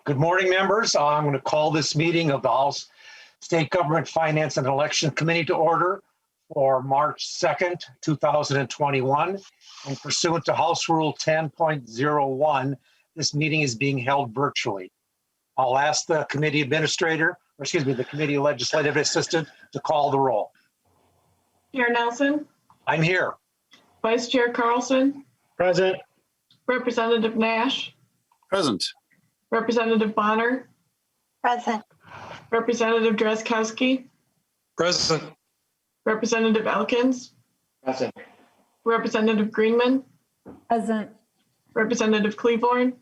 Good morning, members. I'm going to call this meeting of the House State Government Finance and Election Committee to order for March 2nd, 2021. And pursuant to House Rule 10.01, this meeting is being held virtually. I'll ask the committee administrator, or excuse me, the committee legislative assistant to call the roll. Chair Nelson. I'm here. Vice Chair Carlson. Present. Representative Nash. Present. Representative Bonner. Present. Representative Drazkowski. Present. Representative Elkins. Present. Representative Greenman. Present. Representative Cleavorn.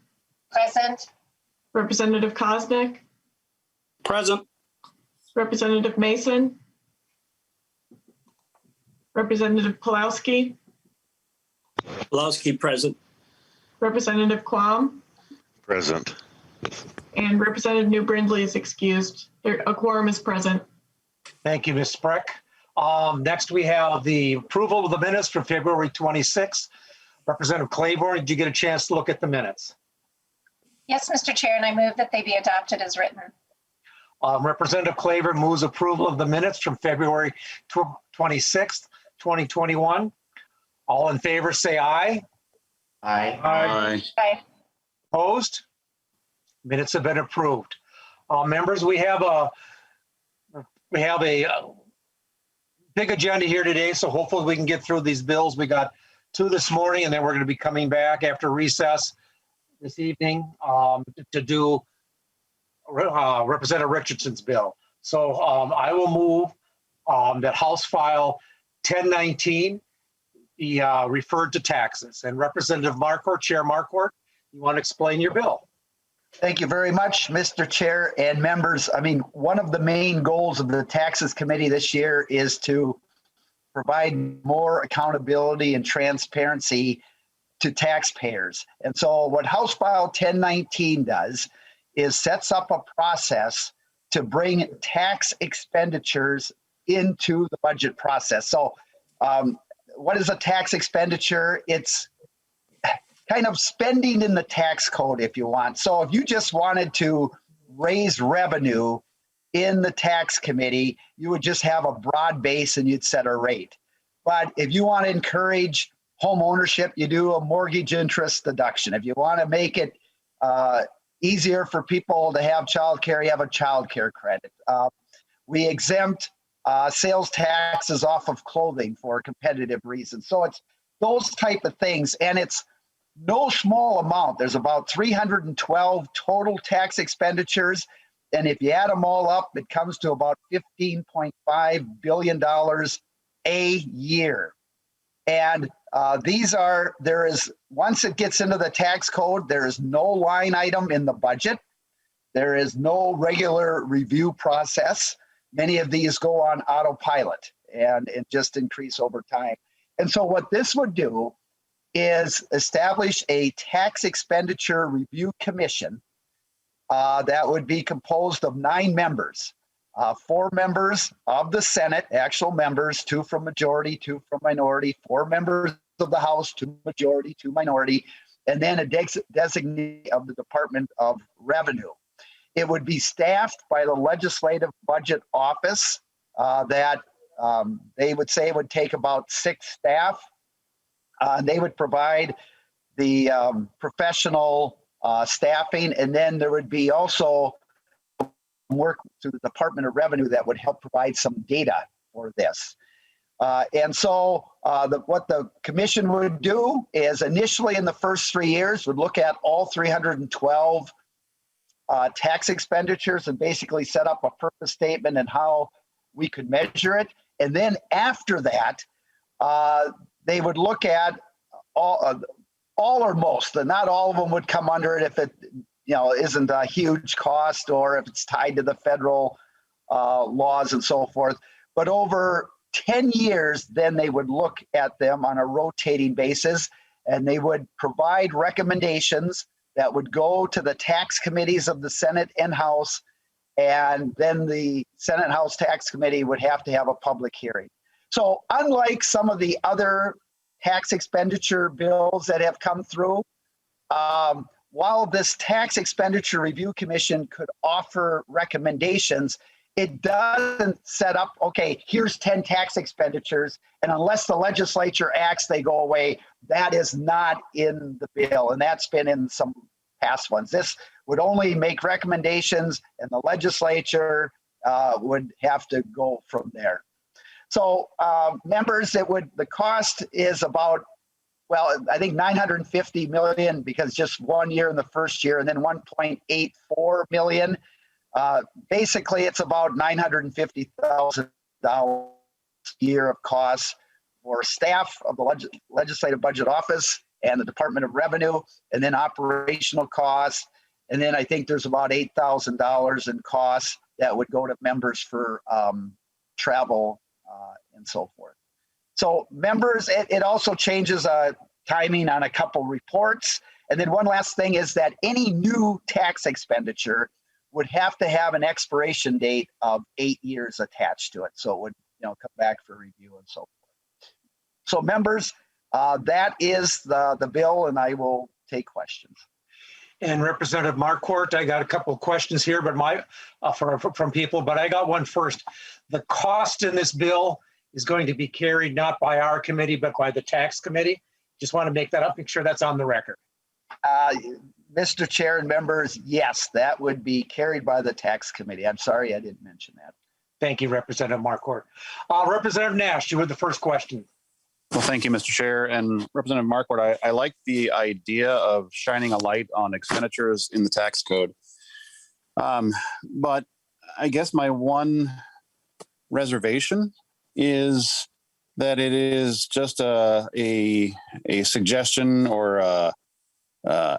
Present. Representative Kosnick. Present. Representative Mason. Representative Pulowski. Pulowski present. Representative Quam. Present. And Representative New Brindley is excused. A quorum is present. Thank you, Ms. Spreck. Next, we have the approval of the minutes for February 26th. Representative Claiborne, did you get a chance to look at the minutes? Yes, Mr. Chair, and I move that they be adopted as written. Representative Claiborne moves approval of the minutes from February 26th, 2021. All in favor, say aye. Aye. Aye. Aye. Opposed? Minutes have been approved. Members, we have a big agenda here today, so hopefully we can get through these bills. We got two this morning, and then we're going to be coming back after recess this evening to do Representative Richardson's bill. So I will move that House File 1019 be referred to taxes. And Representative Marquart, Chair Marquart, you want to explain your bill? Thank you very much, Mr. Chair and members. I mean, one of the main goals of the Taxes Committee this year is to provide more accountability and transparency to taxpayers. And so what House File 1019 does is sets up a process to bring tax expenditures into the budget process. So what is a tax expenditure? It's kind of spending in the tax code, if you want. So if you just wanted to raise revenue in the tax committee, you would just have a broad base and you'd set a rate. But if you want to encourage home ownership, you do a mortgage interest deduction. If you want to make it easier for people to have childcare, you have a childcare credit. We exempt sales taxes off of clothing for competitive reasons. So it's those type of things, and it's no small amount. There's about 312 total tax expenditures, and if you add them all up, it comes to about $15.5 billion a year. And once it gets into the tax code, there is no line item in the budget. There is no regular review process. Many of these go on autopilot and just increase over time. And so what this would do is establish a Tax Expenditure Review Commission that would be composed of 9 members, 4 members of the Senate, actual members, 2 from majority, 2 from minority, 4 members of the House, 2 majority, 2 minority, and then a designee of the Department of Revenue. It would be staffed by the Legislative Budget Office that they would say would take about 6 staff. They would provide the professional staffing, and then there would be also work through the Department of Revenue that would help provide some data for this. And so what the commission would do is initially in the first 3 years would look at all 312 tax expenditures and basically set up a purpose statement and how we could measure it. And then after that, they would look at all or most, and not all of them would come under it if it isn't a huge cost or if it's tied to the federal laws and so forth. But over 10 years, then they would look at them on a rotating basis, and they would provide recommendations that would go to the tax committees of the Senate and House, and then the Senate and House Tax Committee would have to have a public hearing. So unlike some of the other tax expenditure bills that have come through, while this Tax Expenditure Review Commission could offer recommendations, it doesn't set up, okay, here's 10 tax expenditures, and unless the legislature acts, they go away. That is not in the bill, and that's been in some past ones. This would only make recommendations, and the legislature would have to go from there. So members, the cost is about, well, I think 950 million because just 1 year in the first year, and then 1.84 million. Basically, it's about $950,000 a year of costs for staff of the Legislative Budget Office and the Department of Revenue, and then operational costs. And then I think there's about $8,000 in costs that would go to members for travel and so forth. So members, it also changes timing on a couple reports. And then one last thing is that any new tax expenditure would have to have an expiration date of 8 years attached to it. So it would come back for review and so forth. So members, that is the bill, and I will take questions. And Representative Marquart, I got a couple of questions here, but from people, but I got one first. The cost in this bill is going to be carried not by our committee, but by the tax committee. Just want to make sure that's on the record. Mr. Chair and members, yes, that would be carried by the tax committee. I'm sorry I didn't mention that. Thank you, Representative Marquart. Representative Nash, you were the first question. Well, thank you, Mr. Chair. And Representative Marquardt, I like the idea of shining a light on expenditures in the tax code. But I guess my one reservation is that it is just a suggestion or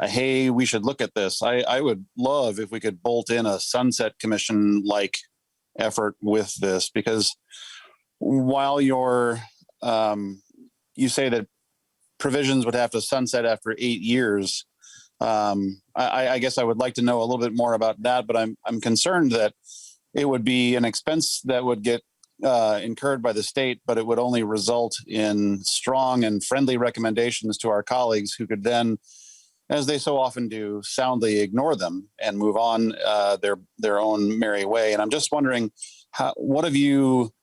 hey, we should look at this. I would love if we could bolt in a Sunset Commission-like effort with this, because while you say that provisions would have to sunset after 8 years, I guess I would like to know a little bit more about that, but I'm concerned that it would be an expense that would get incurred by the state, but it would only result in strong and friendly recommendations to our colleagues who could then, as they so often do, soundly ignore them and move on their own merry way. And I'm just wondering, what have you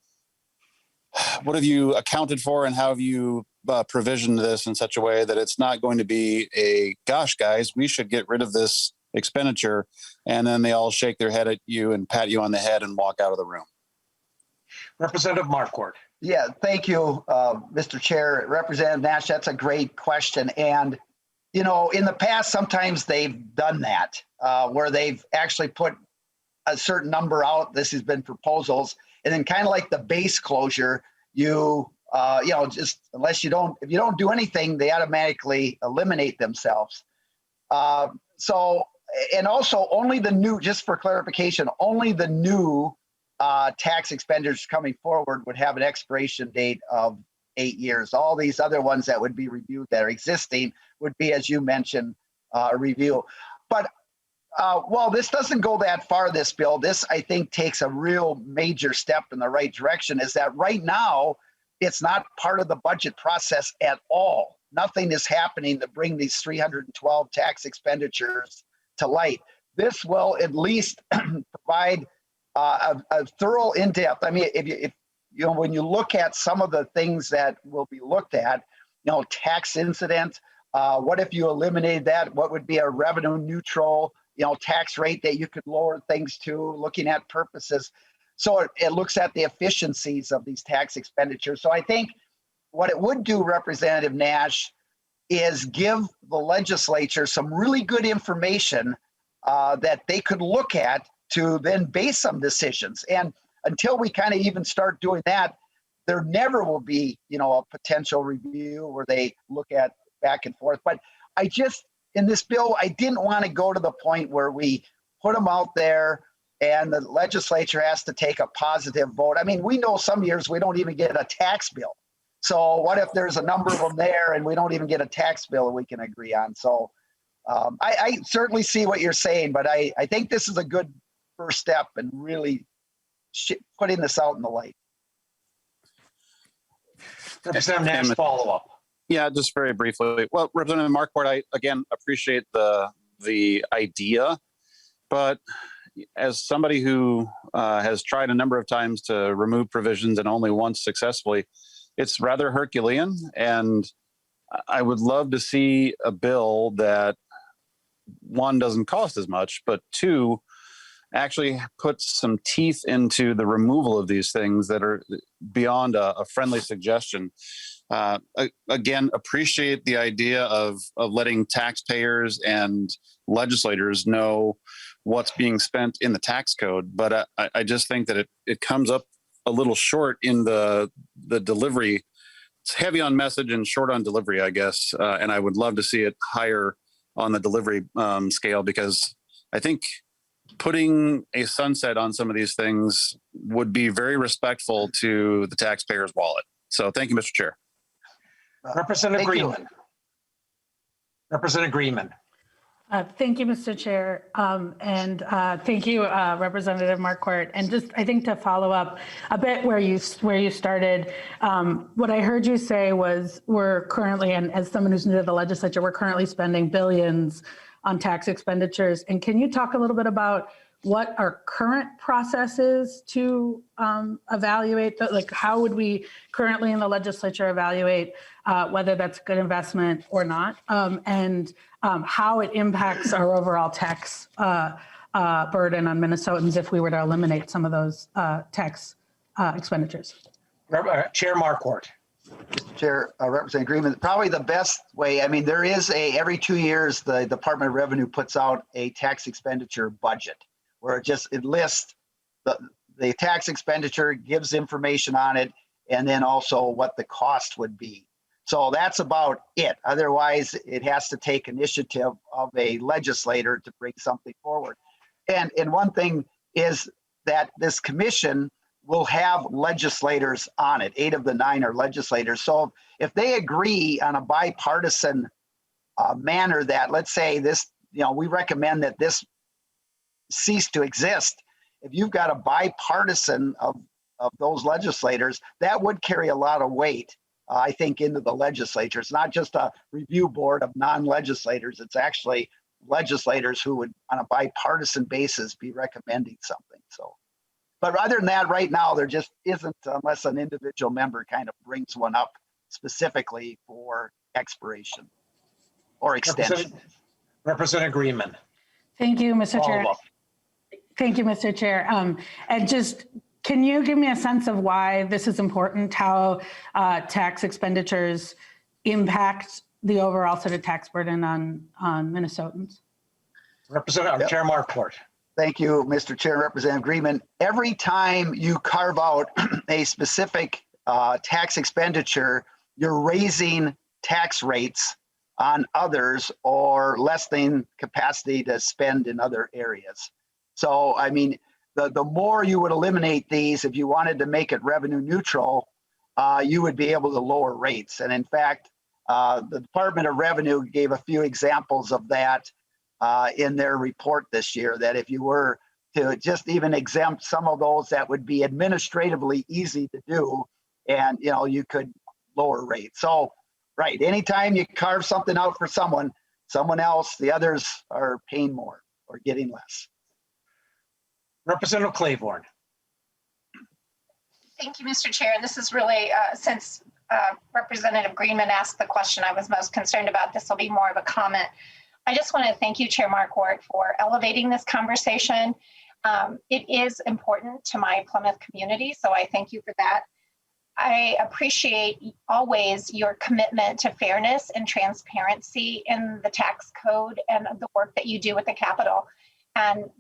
accounted for, and how have you provisioned this in such a way that it's not going to be a, gosh, guys, we should get rid of this expenditure, and then they all shake their head at you and pat you on the head and walk out of the room? Representative Marquardt. Yeah, thank you, Mr. Chair. Representative Nash, that's a great question. And, in the past, sometimes they've done that, where they've actually put a certain number out. This has been proposals. And then kind of like the base closure, just if you don't do anything, they automatically eliminate themselves. And also only the new, just for clarification, only the new tax expenditures coming forward would have an expiration date of 8 years. All these other ones that would be reviewed that are existing would be, as you mentioned, a review. But while this doesn't go that far, this bill, this I think takes a real major step in the right direction, is that right now it's not part of the budget process at all. Nothing is happening to bring these 312 tax expenditures to light. This will at least provide a thorough, in-depth. I mean, if when you look at some of the things that will be looked at, tax incident, what if you eliminated that? What would be a revenue neutral, tax rate that you could lower things to, looking at purposes. So it looks at the efficiencies of these tax expenditures. So I think what it would do, Representative Nash, is give the legislature some really good information that they could look at to then base some decisions. And until we kind of even start doing that, there never will be, a potential review where they look at back and forth. But in this bill, I didn't want to go to the point where we put them out there and the legislature has to take a positive vote. I mean, we know some years we don't even get a tax bill. So what if there's a number of them there and we don't even get a tax bill that we can agree on? So I certainly see what you're saying, but I think this is a good first step in really putting this out in the light. Representative Nash, follow up. Yeah, just very briefly. Well, Representative Marquardt, I again appreciate the the idea, but as somebody who has tried a number of times to remove provisions and only once successfully, it's rather Herculean. And I would love to see a bill that, one, doesn't cost as much, but two, actually puts some teeth into the removal of these things that are beyond a friendly suggestion. Again, appreciate the idea of letting taxpayers and legislators know what's being spent in the tax code, but I just think that it comes up a little short in the delivery. It's heavy on message and short on delivery, I guess, and I would love to see it higher on the delivery scale, because I think putting a sunset on some of these things would be very respectful to the taxpayer's wallet. So thank you, Mr. Chair. Representative Thank you. Greenman. Representative Greenman. Thank you, Mr. Chair. And thank you, Representative Marquart. And just, I think, to follow up a bit where you started, what I heard you say was we're currently, and as someone who's new to the legislature, we're currently spending billions on tax expenditures. And can you talk a little bit about what our current process is to evaluate, like how would we currently in the legislature evaluate whether that's a good investment or not, and how it impacts our overall tax burden on Minnesotans if we were to eliminate some of those tax expenditures? Chair Marquart. Mr. Chair, Representative Greenman, probably the best way, I mean, there is every 2 years, the Department of Revenue puts out a tax expenditure budget where it lists the tax expenditure, gives information on it, and then also what the cost would be. So that's about it. Otherwise, it has to take initiative of a legislator to bring something forward. And one thing is that this commission will have legislators on it. 8 of the 9 are legislators. So if they agree on a bipartisan manner that, let's say this, we recommend that this cease to exist. If you've got a bipartisan of those legislators, that would carry a lot of weight, I think, into the legislature. It's not just a review board of non-legislators. It's actually legislators who would, on a bipartisan basis, be recommending something. So, but other than that, right now, there just isn't, unless an individual member kind of brings one up specifically for expiration or extension. Representative Greenman. Thank you, Mr. Chair. Thank you, Mr. Chair. And just, can you give me a sense of why this is important, how tax expenditures impact the overall sort of tax burden on Minnesotans? Representative Chair Marquart. Thank you, Mr. Chair, Representative Greenman. Every time you carve out a specific tax expenditure, you're raising tax rates on others or lessening capacity to spend in other areas. So, I mean, the more you would eliminate these, if you wanted to make it revenue neutral, you would be able to lower rates. And in fact, the Department of Revenue gave a few examples of that in their report this year, that if you were to just even exempt some of those, that would be administratively easy to do, and you could lower rates. So, right, anytime you carve something out for someone else, the others are paying more or getting less. Representative Claiborne. Thank you, Mr. Chair. This is really, since Representative Greenman asked the question I was most concerned about, this will be more of a comment. I just want to thank you, Chair Marquart, for elevating this conversation. It is important to my Plymouth community, so I thank you for that. I appreciate always your commitment to fairness and transparency in the tax code and the work that you do with the Capitol. And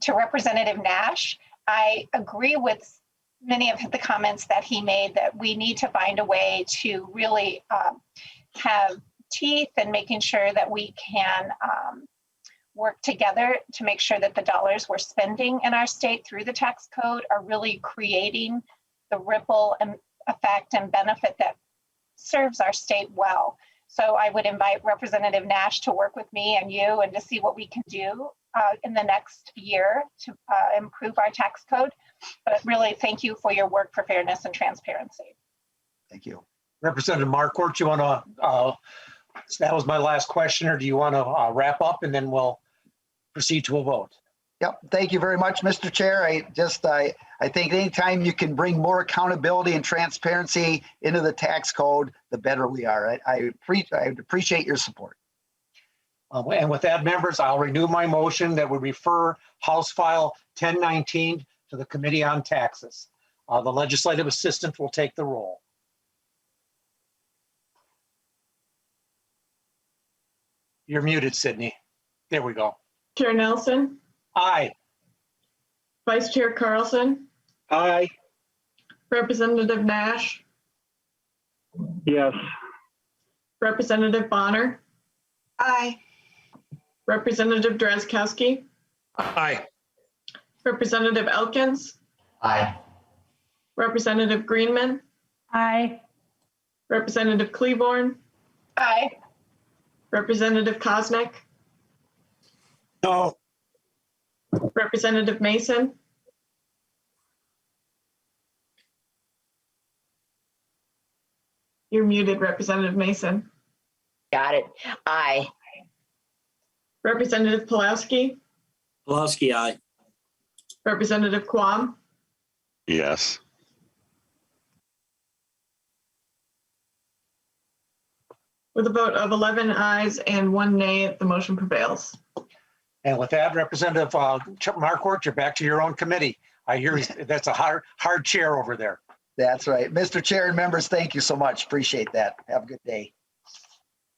to Representative Nash, I agree with many of the comments that he made, that we need to find a way to really have teeth and making sure that we can work together to make sure that the dollars we're spending in our state through the tax code are really creating the ripple and effect and benefit that serves our state well. So I would invite Representative Nash to work with me and you and to see what we can do in the next year to improve our tax code. But really, thank you for your work for fairness and transparency. Thank you. Representative Marquart, you want to So that was my last question, or do you want to wrap up and then we'll proceed to a vote? Yep. Thank you very much, Mr. Chair. I think anytime you can bring more accountability and transparency into the tax code, the better we are. I appreciate your support. And with that, members, I'll renew my motion that would refer House File 1019 to the Committee on Taxes. The legislative assistant will take the roll. You're muted, Sydney. There we go. Chair Nelson, Aye. Vice Chair Carlson, Aye. Representative Nash, Yes. Representative Bonner, Aye. Representative Drazkowski, Aye. Representative Elkins, Aye. Representative Greenman, Aye. Representative Cleaborn, Aye. Representative Kosnick, No. Representative Mason, you're muted, Representative Mason, Got it. Aye. Representative Pulaski, Pulaski, aye. Representative Quam, Yes. with a vote of 11 ayes and 1 nay, the motion prevails. And with that, Representative Marquart, you're back to your own committee. I hear that's a hard chair over there. That's right. Mr. Chair and members, thank you so much. Appreciate that. Have a good day.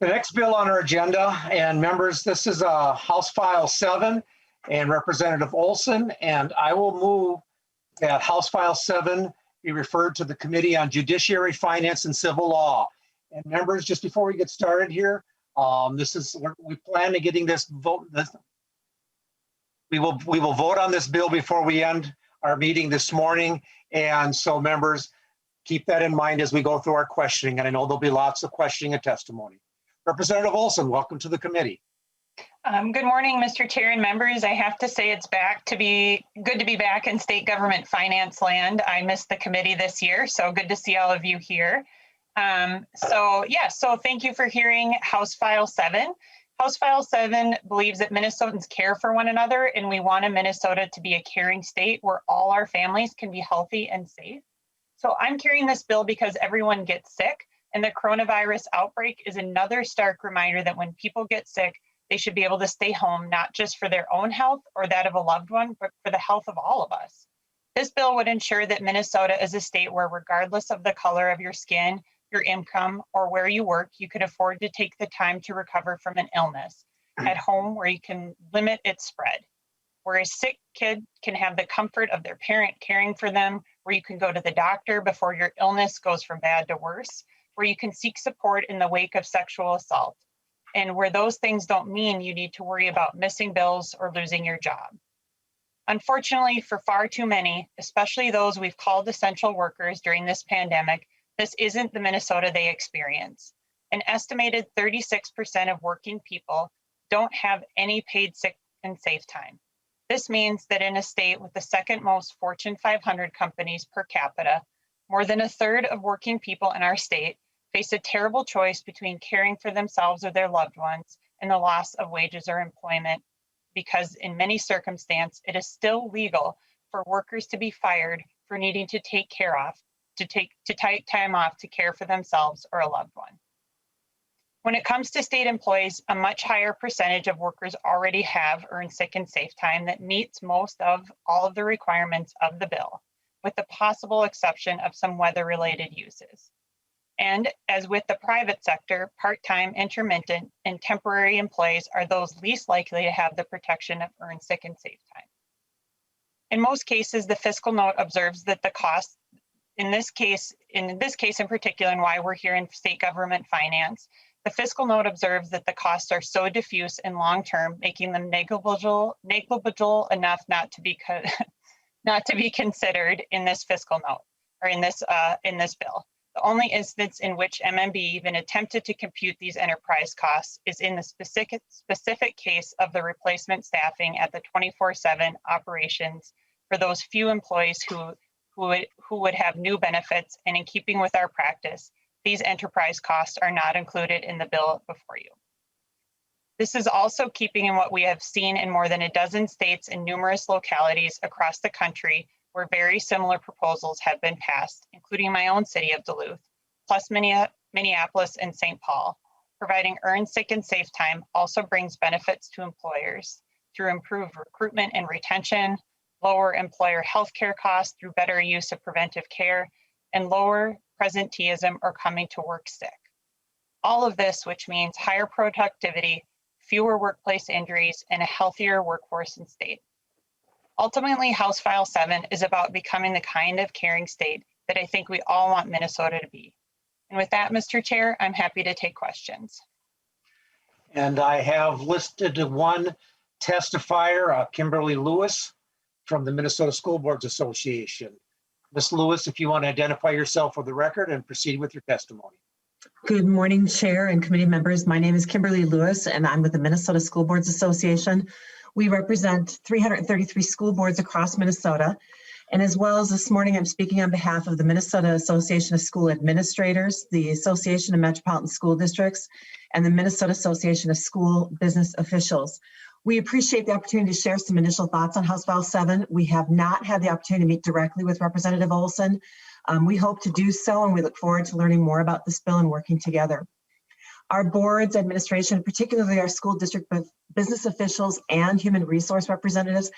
The next bill on our agenda, and members, this is House File 7 and Representative Olson, and I will move that House File 7 be referred to the Committee on Judiciary, Finance, and Civil Law. And members, just before we get started here, we plan to getting this vote. We will vote on this bill before we end our meeting this morning. And so members, keep that in mind as we go through our questioning. And I know there'll be lots of questioning and testimony. Representative Olson, welcome to the committee. Good morning, Mr. Chair and members. I have to say it's good to be back in state government finance land. I missed the committee this year, so good to see all of you here. So thank you for hearing House File 7. House File 7 believes that Minnesotans care for one another, and we want Minnesota to be a caring state where all our families can be healthy and safe. So I'm carrying this bill because everyone gets sick, and the coronavirus outbreak is another stark reminder that when people get sick, they should be able to stay home, not just for their own health or that of a loved one, but for the health of all of us. This bill would ensure that Minnesota is a state where, regardless of the color of your skin, your income, or where you work, you can afford to take the time to recover from an illness at home where you can limit its spread, where a sick kid can have the comfort of their parent caring for them, where you can go to the doctor before your illness goes from bad to worse, where you can seek support in the wake of sexual assault, and where those things don't mean you need to worry about missing bills or losing your job. Unfortunately, for far too many, especially those we've called essential workers during this pandemic, this isn't the Minnesota they experience. An estimated 36% of working people don't have any paid sick and safe time. This means that in a state with the second most Fortune 500 companies per capita, more than a third of working people in our state face a terrible choice between caring for themselves or their loved ones and the loss of wages or employment, because in many circumstances, it is still legal for workers to be fired for needing to take time off to care for themselves or a loved one. When it comes to state employees, a much higher percentage of workers already have earned sick and safe time that meets most of all of the requirements of the bill, with the possible exception of some weather-related uses. And as with the private sector, part-time, intermittent, and temporary employees are those least likely to have the protection of earned sick and safe time. In most cases, the fiscal note observes that the cost, in this case in particular, and why we're here in state government finance, the fiscal note observes that the costs are so diffuse and long-term, making them negligible enough not to be considered in this fiscal note or in this bill. The only instance in which MMB even attempted to compute these enterprise costs is in the specific case of the replacement staffing at the 24/7 operations for those few employees who would have new benefits, and in keeping with our practice, These enterprise costs are not included in the bill before you. This is also keeping in what we have seen in more than a dozen states and numerous localities across the country where very similar proposals have been passed, including my own city of Duluth, plus Minneapolis and St. Paul. Providing earned sick and safe time also brings benefits to employers through improved recruitment and retention, lower employer healthcare costs through better use of preventive care, and lower presenteeism or coming to work sick. All of this, which means higher productivity, fewer workplace injuries, and a healthier workforce and state. Ultimately, House File 7 is about becoming the kind of caring state that I think we all want Minnesota to be. And with that, Mr. Chair, I'm happy to take questions. And I have listed one testifier, Kimberly Lewis from the Minnesota School Boards Association. Ms. Lewis, if you want to identify yourself for the record and proceed with your testimony. Good morning, Chair and committee members. My name is Kimberly Lewis, and I'm with the Minnesota School Boards Association. We represent 333 school boards across Minnesota. And as well as this morning, I'm speaking on behalf of the Minnesota Association of School Administrators, the Association of Metropolitan School Districts, and the Minnesota Association of School Business Officials. We appreciate the opportunity to share some initial thoughts on House File 7. We have not had the opportunity to meet directly with Representative Olson. We hope to do so, and we look forward to learning more about this bill and working together. Our boards, administration, particularly our school district business officials and human resource representatives,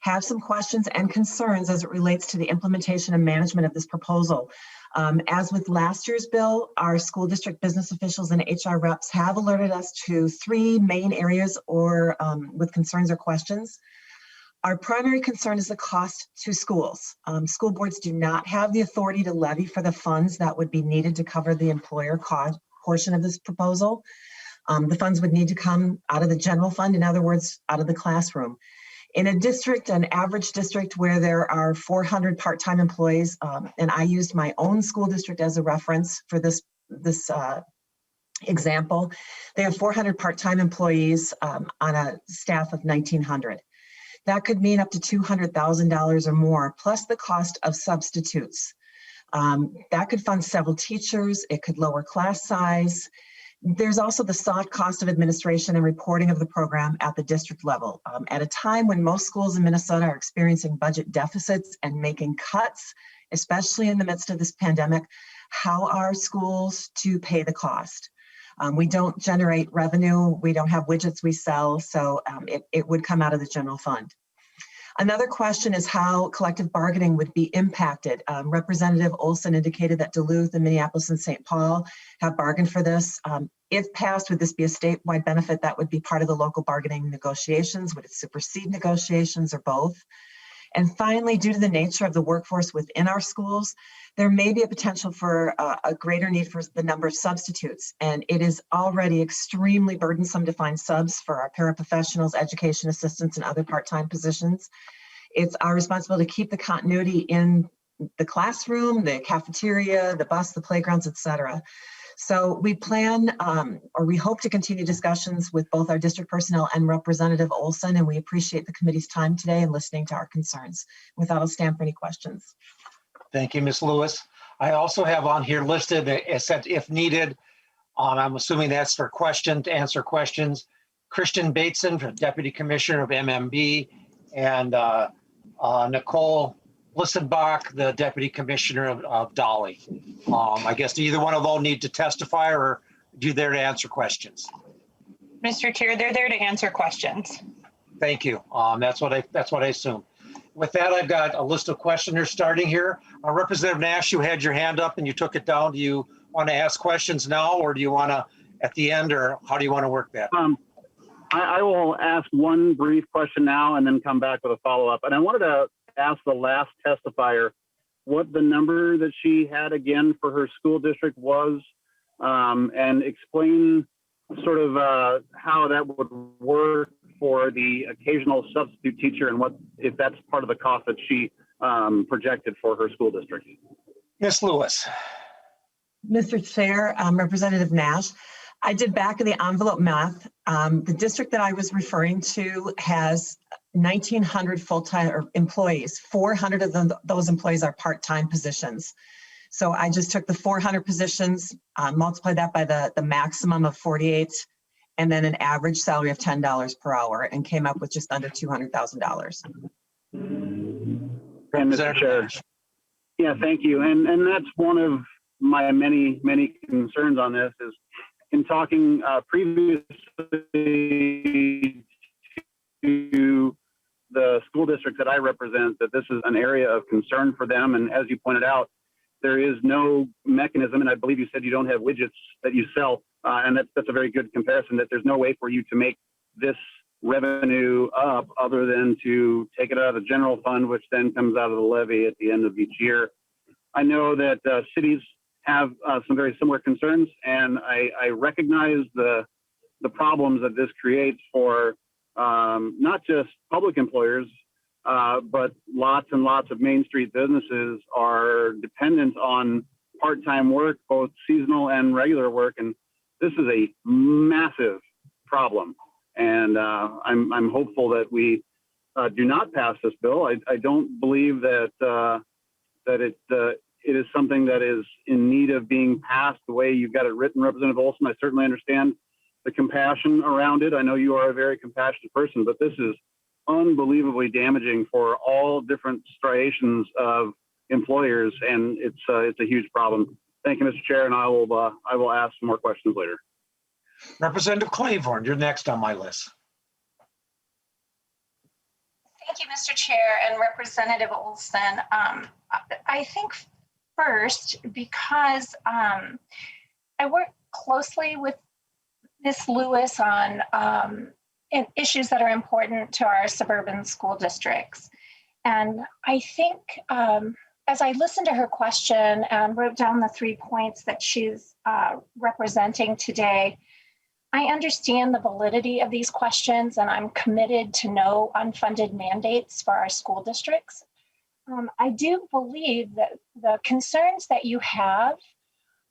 have some questions and concerns as it relates to the implementation and management of this proposal. As with last year's bill, our school district business officials and HR reps have alerted us to three main areas with concerns or questions. Our primary concern is the cost to schools. School boards do not have the authority to levy for the funds that would be needed to cover the employer cost portion of this proposal. The funds would need to come out of the general fund, in other words, out of the classroom. In a district, an average district where there are 400 part-time employees, and I used my own school district as a reference for this example, they have 400 part-time employees on a staff of 1,900. That could mean up to $200,000 or more, plus the cost of substitutes. That could fund several teachers. It could lower class size. There's also the soft cost of administration and reporting of the program at the district level. At a time when most schools in Minnesota are experiencing budget deficits and making cuts, especially in the midst of this pandemic, how are schools to pay the cost? We don't generate revenue. We don't have widgets we sell, so it would come out of the general fund. Another question is how collective bargaining would be impacted. Representative Olson indicated that Duluth and Minneapolis and St. Paul have bargained for this. If passed, would this be a statewide benefit that would be part of the local bargaining negotiations? Would it supersede negotiations or both? And finally, due to the nature of the workforce within our schools, there may be a potential for a greater need for the number of substitutes. And it is already extremely burdensome to find subs for our paraprofessionals, education assistants, and other part-time positions. It's our responsibility to keep the continuity in the classroom, the cafeteria, the bus, the playgrounds, et cetera. So we plan, or we hope to continue discussions with both our district personnel and Representative Olson, and we appreciate the committee's time today and listening to our concerns. With that, I'll stand for any questions. Thank you, Ms. Lewis. I also have on here listed, it said if needed, I'm assuming that's for to answer questions, Christian Bateson, Deputy Commissioner of MMB, and Nicole Lissenbach, the Deputy Commissioner of Dolly. I guess either one of those need to testify, or are you there to answer questions? Mr. Chair, they're there to answer questions. Thank you. That's what I assume. With that, I've got a list of questioners starting here. Representative Nash, you had your hand up and you took it down. Do you want to ask questions now, or do you want to at the end, or how do you want to work that? I will ask one brief question now and then come back with a follow-up. And I wanted to ask the last testifier what the number that she had again for her school district was, and explain sort of how that would work for the occasional substitute teacher and what, if that's part of the cost that she projected for her school district. Ms. Lewis. Mr. Chair, Representative Nash, I did back of the envelope math. The district that I was referring to has 1,900 full-time employees. 400 of those employees are part-time positions. So I just took the 400 positions, multiplied that by the maximum of 48, and then an average salary of $10 per hour, and came up with just under $200,000. And Mr. Chair, yeah, thank you. And that's one of my many concerns on this is in talking previously to the school district that I represent, that this is an area of concern for them. And as you pointed out, there is no mechanism, and I believe you said you don't have widgets that you sell, and that's a very good comparison, that there's no way for you to make this revenue up other than to take it out of the general fund, which then comes out of the levy at the end of each year. I know that cities have some very similar concerns, and I recognize the problems that this creates for not just public employers, but lots and lots of Main Street businesses are dependent on part-time work, both seasonal and regular work, and this is a massive problem. And I'm hopeful that we do not pass this bill. I don't believe that it is something that is in need of being passed the way you've got it written, Representative Olson. I certainly understand the compassion around it. I know you are a very compassionate person, but this is unbelievably damaging for all different striations of employers, and it's a huge problem. Thank you, Mr. Chair, and I will ask some more questions later. Representative Claiborne, you're next on my list. Thank you, Mr. Chair and Representative Olson. I think first, because I work closely with Ms. Lewis on issues that are important to our suburban school districts. And I think as I listened to her question and wrote down the 3 points that she's representing today, I understand the validity of these questions, and I'm committed to no unfunded mandates for our school districts. I do believe that the concerns that you have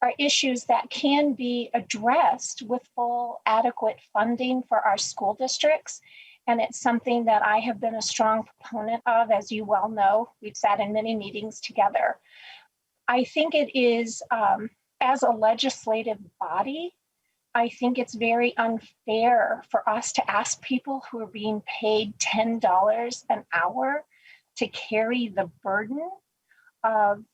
are issues that can be addressed with full adequate funding for our school districts. And it's something that I have been a strong proponent of, as you well know. We've sat in many meetings together. I think it is, as a legislative body, I think it's very unfair for us to ask people who are being paid $10 an hour to carry the burden of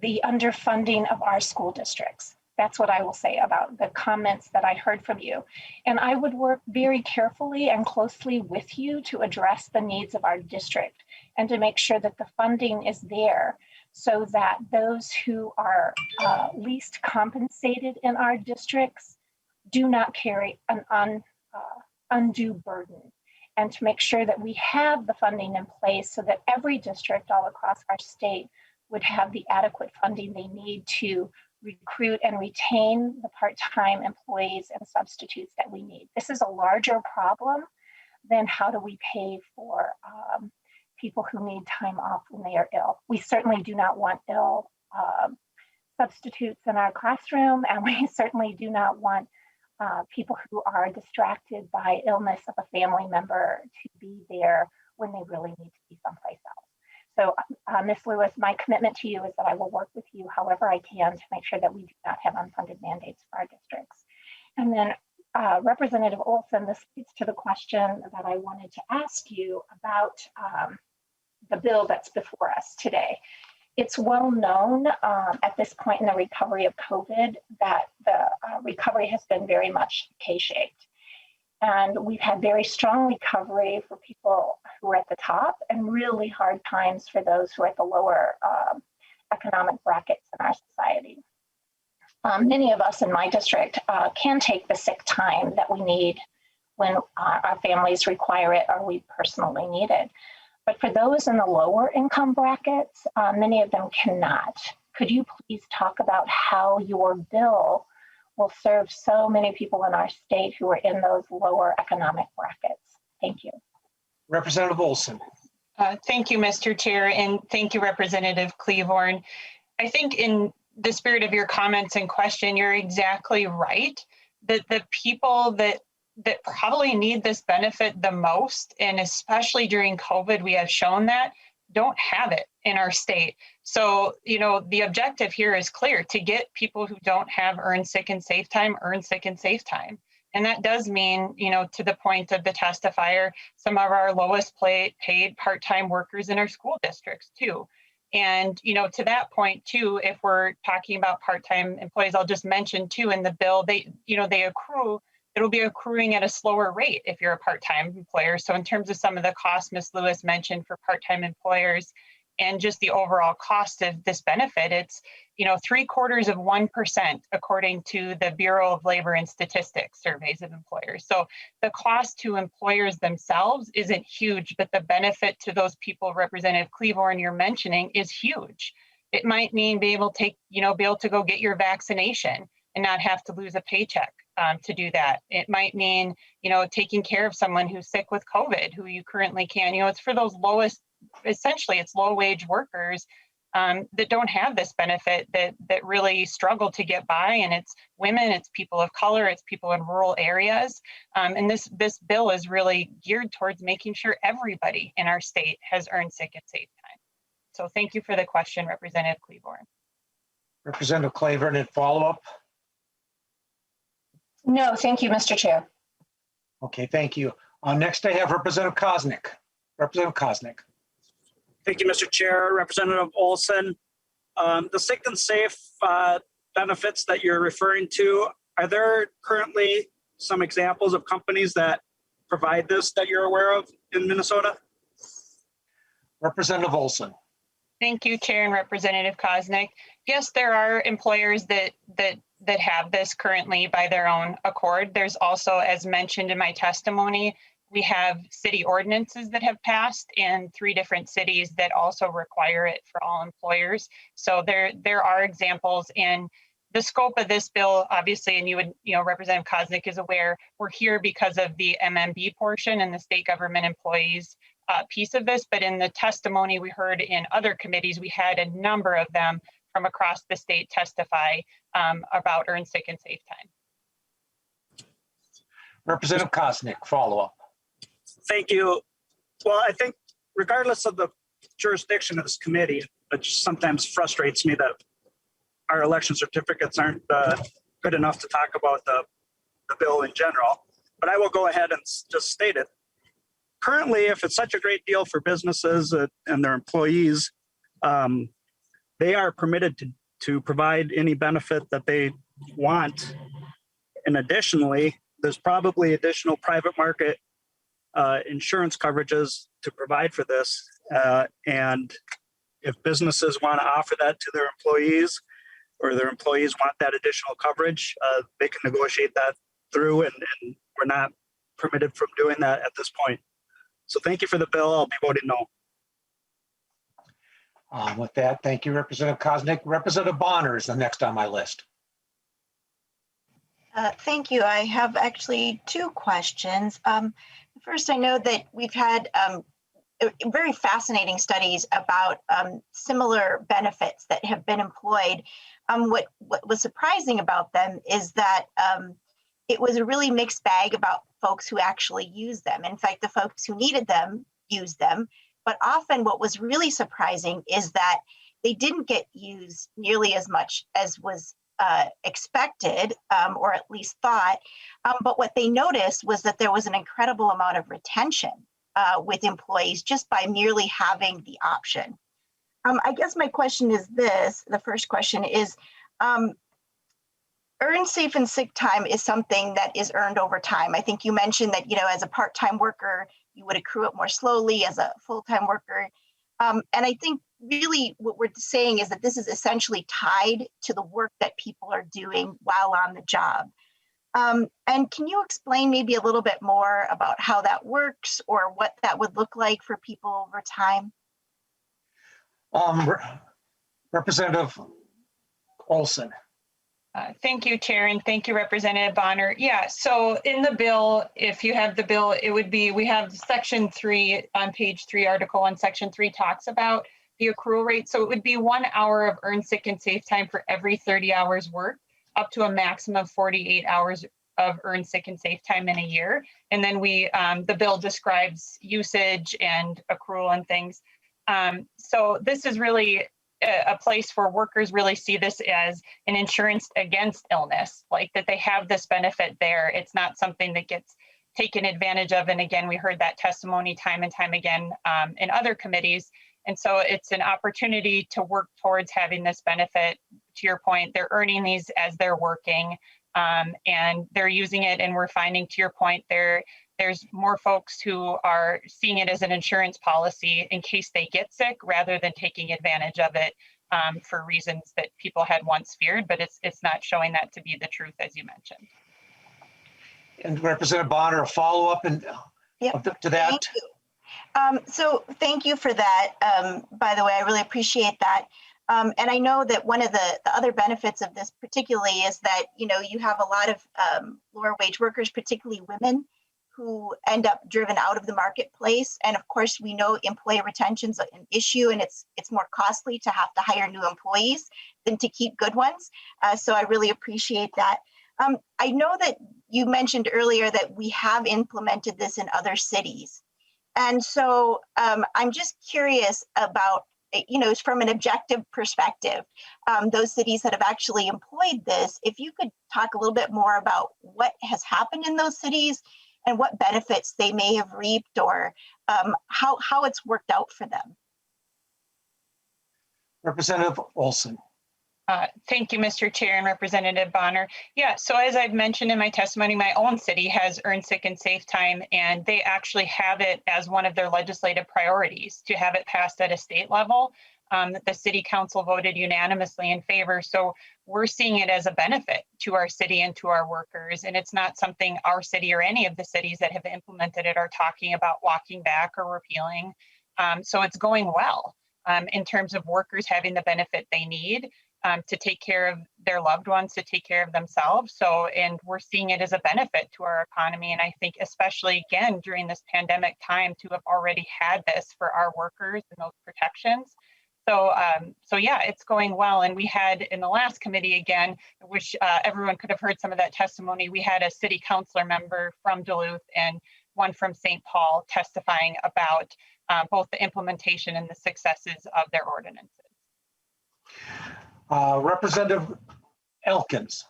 the underfunding of our school districts. That's what I will say about the comments that I heard from you. And I would work very carefully and closely with you to address the needs of our district and to make sure that the funding is there so that those who are least compensated in our districts do not carry an undue burden, and to make sure that we have the funding in place so that every district all across our state would have the adequate funding they need to recruit and retain the part-time employees and substitutes that we need. This is a larger problem than how do we pay for people who need time off when they are ill. We certainly do not want ill substitutes in our classroom, and we certainly do not want people who are distracted by illness of a family member to be there when they really need to be someplace else. So Ms. Lewis, my commitment to you is that I will work with you however I can to make sure that we do not have unfunded mandates for our districts. And then Representative Olson, this leads to the question that I wanted to ask you about the bill that's before us today. It's well known at this point in the recovery of COVID that the recovery has been very much K-shaped. And we've had very strong recovery for people who are at the top and really hard times for those who are at the lower economic brackets in our society. Many of us in my district can take the sick time that we need when our families require it or we personally need it. But for those in the lower income brackets, many of them cannot. Could you please talk about how your bill will serve so many people in our state who are in those lower economic brackets? Thank you. Representative Olson. Thank you, Mr. Chair, and thank you, Representative Claiborne. I think in the spirit of your comments and question, you're exactly right. That the people that probably need this benefit the most, and especially during COVID, we have shown that don't have it in our state. So, the objective here is clear: to get people who don't have earned sick and safe time, earn sick and safe time. And that does mean, to the point of the testifier, some of our lowest paid part-time workers in our school districts too. And, to that point too, if we're talking about part-time employees, I'll just mention too, in the bill, they accrue. It'll be accruing at a slower rate if you're a part-time employer. So in terms of some of the costs Ms. Lewis mentioned for part-time employers and just the overall cost of this benefit, it's 0.75% according to the Bureau of Labor and Statistics surveys of employers. So the cost to employers themselves isn't huge, but the benefit to those people, Representative Cleavorn, you're mentioning, is huge. It might mean be able to go get your vaccination and not have to lose a paycheck to do that. It might mean, taking care of someone who's sick with COVID, who you currently can. It's for those essentially it's low wage workers that don't have this benefit, that really struggle to get by. And it's women, it's people of color, it's people in rural areas. And this bill is really geared towards making sure everybody in our state has earned sick and safe time. So thank you for the question, Representative Cleavorn. Representative Cleavorn, and follow-up. No, thank you, Mr. Chair. Okay, thank you. Next, I have Representative Koznick. Representative Koznick. Thank you, Mr. Chair. Representative Olson, the sick and safe benefits that you're referring to, are there currently some examples of companies that provide this that you're aware of in Minnesota? Representative Olson. Thank you, Chair and Representative Koznick. Yes, there are employers that have this currently by their own accord. There's also, as mentioned in my testimony, we have city ordinances that have passed in 3 different cities that also require it for all employers. So there are examples. In the scope of this bill, obviously, and Representative Koznick is aware, we're here because of the MMB portion and the state government employees piece of this. But in the testimony we heard in other committees, we had a number of them from across the state testify about earned sick and safe time. Representative Koznick, follow-up. Thank you. Well, I think regardless of the jurisdiction of this committee, which sometimes frustrates me that our election certificates aren't good enough to talk about the bill in general, but I will go ahead and just state it. Currently, if it's such a great deal for businesses and their employees, they are permitted to provide any benefit that they want. And additionally, there's probably additional private market insurance coverages to provide for this. And if businesses want to offer that to their employees, or their employees want that additional coverage, they can negotiate that through, and we're not permitted from doing that at this point. So thank you for the bill. I'll be voting no. With that, thank you, Representative Koznick. Representative Bonner is the next on my list. Thank you. I have actually 2 questions. First, I know that we've had very fascinating studies about similar benefits that have been employed. What was surprising about them is that it was a really mixed bag about folks who actually used them. In fact, the folks who needed them used them. But often what was really surprising is that they didn't get used nearly as much as was expected, or at least thought. But what they noticed was that there was an incredible amount of retention with employees just by merely having the option. I guess my question is this, the first question is, earned safe and sick time is something that is earned over time. I think you mentioned that, as a part-time worker, you would accrue it more slowly as a full-time worker. And I think really what we're saying is that this is essentially tied to the work that people are doing while on the job. And can you explain maybe a little bit more about how that works or what that would look like for people over time? Representative Olson. Thank you, Chair, and thank you, Representative Bonner. Yeah, so in the bill, if you have the bill, it would be, we have Section 3 on page 3, Article 1, Section 3 talks about the accrual rate. So it would be 1 hour of earned sick and safe time for every 30 hours worked, up to a maximum of 48 hours of earned sick and safe time in a year. And then the bill describes usage and accrual and things. So this is really a place where workers really see this as an insurance against illness, like that they have this benefit there. It's not something that gets taken advantage of. And again, we heard that testimony time and time again in other committees. And so it's an opportunity to work towards having this benefit. To your point, they're earning these as they're working, and they're using it. And we're finding, to your point, there's more folks who are seeing it as an insurance policy in case they get sick rather than taking advantage of it for reasons that people had once feared, but it's not showing that to be the truth, as you mentioned. And Representative Bonner, a follow-up to that? Thank you. So thank you for that. By the way, I really appreciate that. And I know that one of the other benefits of this particularly is that, you have a lot of lower wage workers, particularly women, who end up driven out of the marketplace. And of course, we know employee retention is an issue, and it's more costly to have to hire new employees than to keep good ones. So I really appreciate that. I know that you mentioned earlier that we have implemented this in other cities. And so I'm just curious about, from an objective perspective, those cities that have actually employed this, if you could talk a little bit more about what has happened in those cities and what benefits they may have reaped, or how it's worked out for them. Representative Olson. Thank you, Mr. Chair and Representative Bonner. Yeah, so as I've mentioned in my testimony, my own city has earned sick and safe time, and they actually have it as one of their legislative priorities to have it passed at a state level. The city council voted unanimously in favor. So we're seeing it as a benefit to our city and to our workers. And it's not something our city or any of the cities that have implemented it are talking about walking back or repealing. So it's going well in terms of workers having the benefit they need to take care of their loved ones, to take care of themselves. So, and we're seeing it as a benefit to our economy. And I think especially again, during this pandemic time, to have already had this for our workers and those protections. So yeah, it's going well. And we had in the last committee, again, I wish everyone could have heard some of that testimony. We had a city councilor member from Duluth and one from St. Paul testifying about both the implementation and the successes of their ordinances. Representative Elkins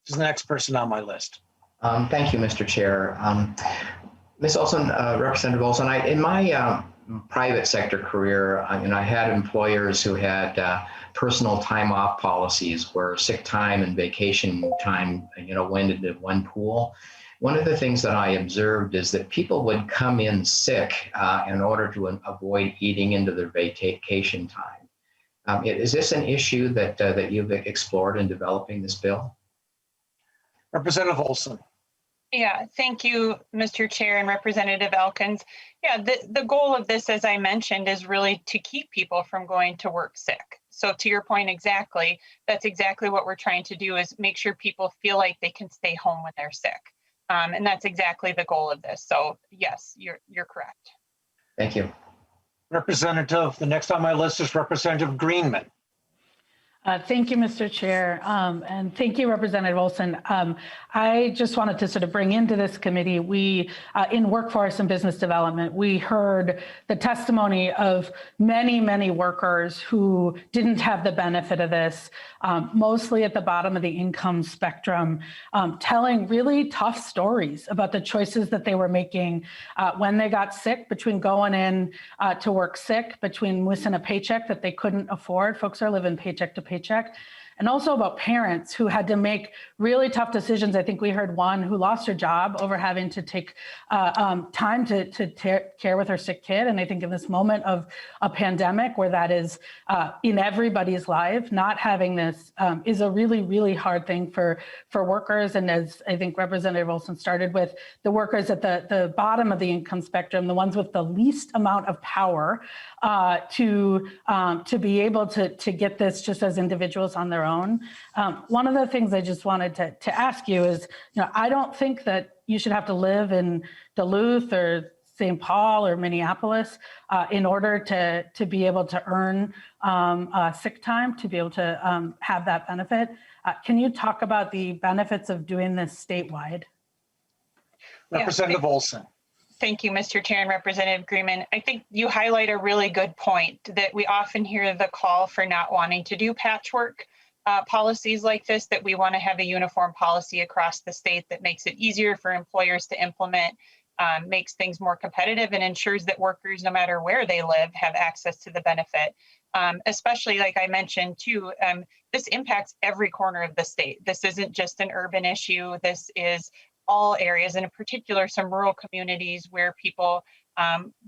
is the next person on my list. Thank you, Mr. Chair. Ms. Olson, Representative Olson, in my private sector career, I had employers who had personal time off policies where sick time and vacation time, went into one pool. One of the things that I observed is that people would come in sick in order to avoid eating into their vacation time. Is this an issue that you've explored in developing this bill? Representative Olson. Yeah, thank you, Mr. Chair and Representative Elkins. Yeah, the goal of this, as I mentioned, is really to keep people from going to work sick. So to your point exactly, that's exactly what we're trying to do, is make sure people feel like they can stay home when they're sick. And that's exactly the goal of this. So yes, you're correct. Thank you. Representative, the next on my list is Representative Greenman. Thank you, Mr. Chair, and thank you, Representative Olson. I just wanted to sort of bring into this committee, we, in workforce and business development, we heard the testimony of many, many workers who didn't have the benefit of this, mostly at the bottom of the income spectrum, telling really tough stories about the choices that they were making when they got sick, between going in to work sick, between missing a paycheck that they couldn't afford. Folks are living paycheck to paycheck. And also about parents who had to make really tough decisions. I think we heard one who lost her job over having to take time to care with her sick kid. And I think in this moment of a pandemic where that is in everybody's life, not having this is a really, really hard thing for workers. And as I think Representative Olson started with, the workers at the bottom of the income spectrum, the ones with the least amount of power to be able to get this just as individuals on their own. One of the things I just wanted to ask you is, I don't think that you should have to live in Duluth or St. Paul or Minneapolis in order to be able to earn sick time, to be able to have that benefit. Can you talk about the benefits of doing this statewide? Representative Olson. Thank you, Mr. Chair and Representative Greenman. I think you highlight a really good point that we often hear the call for not wanting to do patchwork policies like this, that we want to have a uniform policy across the state that makes it easier for employers to implement, makes things more competitive, and ensures that workers, no matter where they live, have access to the benefit. Especially, like I mentioned too, this impacts every corner of the state. This isn't just an urban issue. This is all areas, and in particular, some rural communities where people,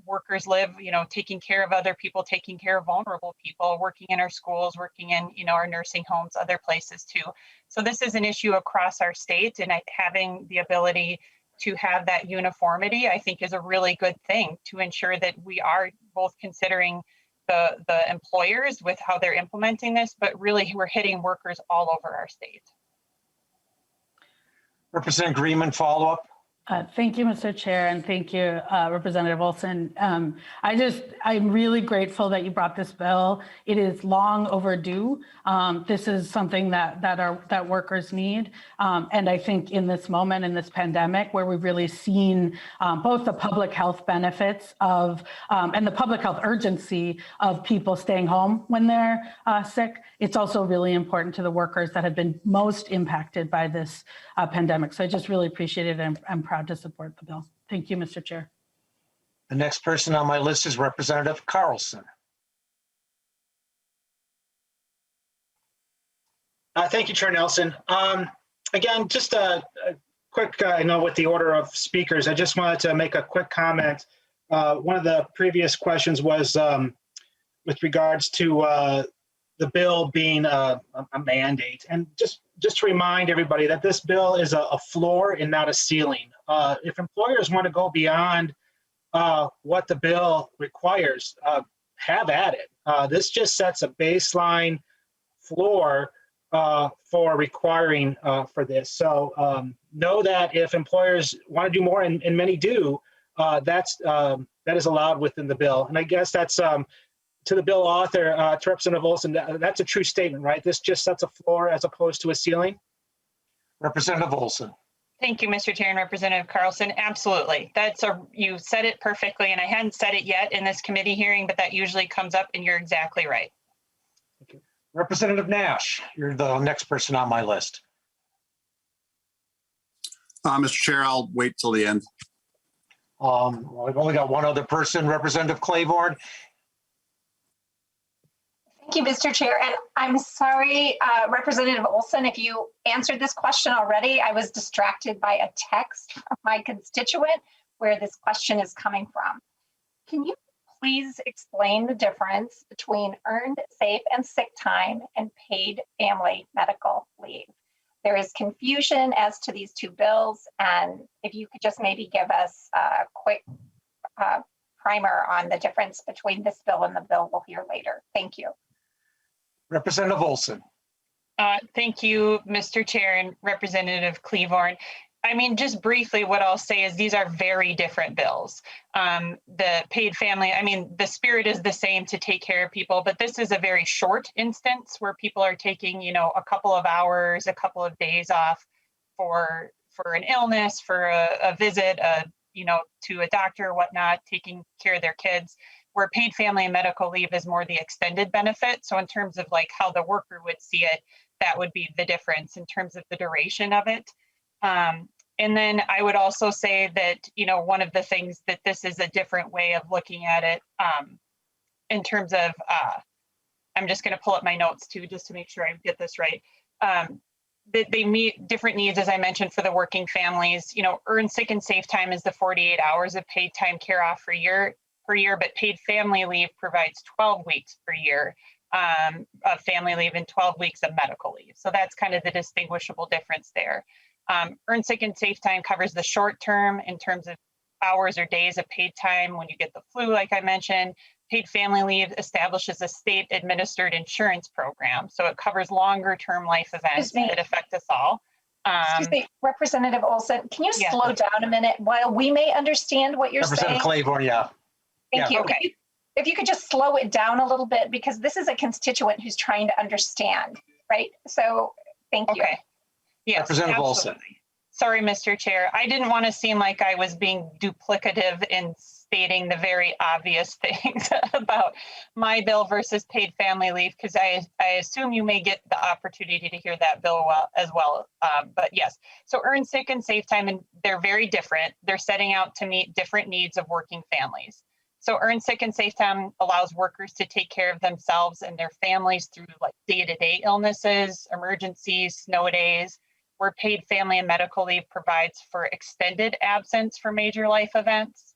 workers live, taking care of other people, taking care of vulnerable people, working in our schools, working in, our nursing homes, other places too. So this is an issue across our state, and having the ability to have that uniformity, I think, is a really good thing to ensure that we are both considering the employers with how they're implementing this, but really we're hitting workers all over our state. Representative Greenman, follow up. Thank you, Mr. Chair, and thank you, Representative Olson. I'm really grateful that you brought this bill. It is long overdue. This is something that workers need, and I think in this moment, in this pandemic, where we've really seen both the public health benefits of and the public health urgency of people staying home when they're sick, it's also really important to the workers that have been most impacted by this pandemic. So I just really appreciate it, and I'm proud to support the bill. Thank you, Mr. Chair. The next person on my list is Representative Carlson. Thank you, Chair Nelson. Again, just a quick, I know with the order of speakers, I just wanted to make a quick comment. One of the previous questions was with regards to the bill being a mandate. And just to remind everybody that this bill is a floor and not a ceiling. If employers want to go beyond what the bill requires, have at it. This just sets a baseline floor for requiring for this. So know that if employers want to do more, and many do, that is allowed within the bill. And I guess that's to the bill author, to Representative Olson, that's a true statement, right? This just sets a floor as opposed to a ceiling? Representative Olson. Thank you, Mr. Chair and Representative Carlson. Absolutely. You said it perfectly, and I hadn't said it yet in this committee hearing, but that usually comes up, and you're exactly right. Thank you. Representative Nash, you're the next person on my list. Mr. Chair, I'll wait till the end. Well, I've only got one other person, Representative Claiborne. Thank you, Mr. Chair. And I'm sorry, Representative Olson, if you answered this question already. I was distracted by a text from my constituent where this question is coming from. Can you please explain the difference between earned, safe, and sick time and paid family medical leave? There is confusion as to these two bills, and if you could just maybe give us a quick primer on the difference between this bill and the bill we'll hear later. Thank you. Representative Olson. Thank you, Mr. Chair and Representative Claiborne. I mean, just briefly, what I'll say is these are very different bills. The paid family, I mean, the spirit is the same to take care of people, but this is a very short instance where people are taking, a couple of hours, a couple of days off for an illness, for a visit, to a doctor or whatnot, taking care of their kids. Where paid family and medical leave is more the extended benefit. So in terms of like how the worker would see it, that would be the difference in terms of the duration of it. And then I would also say that, one of the things that this is a different way of looking at it in terms of, I'm just going to pull up my notes too, just to make sure I get this right. They meet different needs, as I mentioned, for the working families. Earned sick and safe time is the 48 hours of paid time care off per year, but paid family leave provides 12 weeks per year of family leave and 12 weeks of medical leave. So that's kind of the distinguishable difference there. Earned sick and safe time covers the short term in terms of hours or days of paid time when you get the flu, like I mentioned. Paid family leave establishes a state administered insurance program. So it covers longer term life events that affect us all. Excuse me, Representative Olson, can you slow down a minute while we may understand what you're saying? Representative Claiborne, yeah. Thank you. Okay. If you could just slow it down a little bit, because this is a constituent who's trying to understand, right? So thank you. Okay. Yes, Representative absolutely. Olson. Sorry, Mr. Chair. I didn't want to seem like I was being duplicative in stating the very obvious things about my bill versus paid family leave, because I assume you may get the opportunity to hear that bill as well. But yes, so earned sick and safe time, and they're very different. They're setting out to meet different needs of working families. So earned sick and safe time allows workers to take care of themselves and their families through like day-to-day illnesses, emergencies, snow days, where paid family and medical leave provides for extended absence for major life events.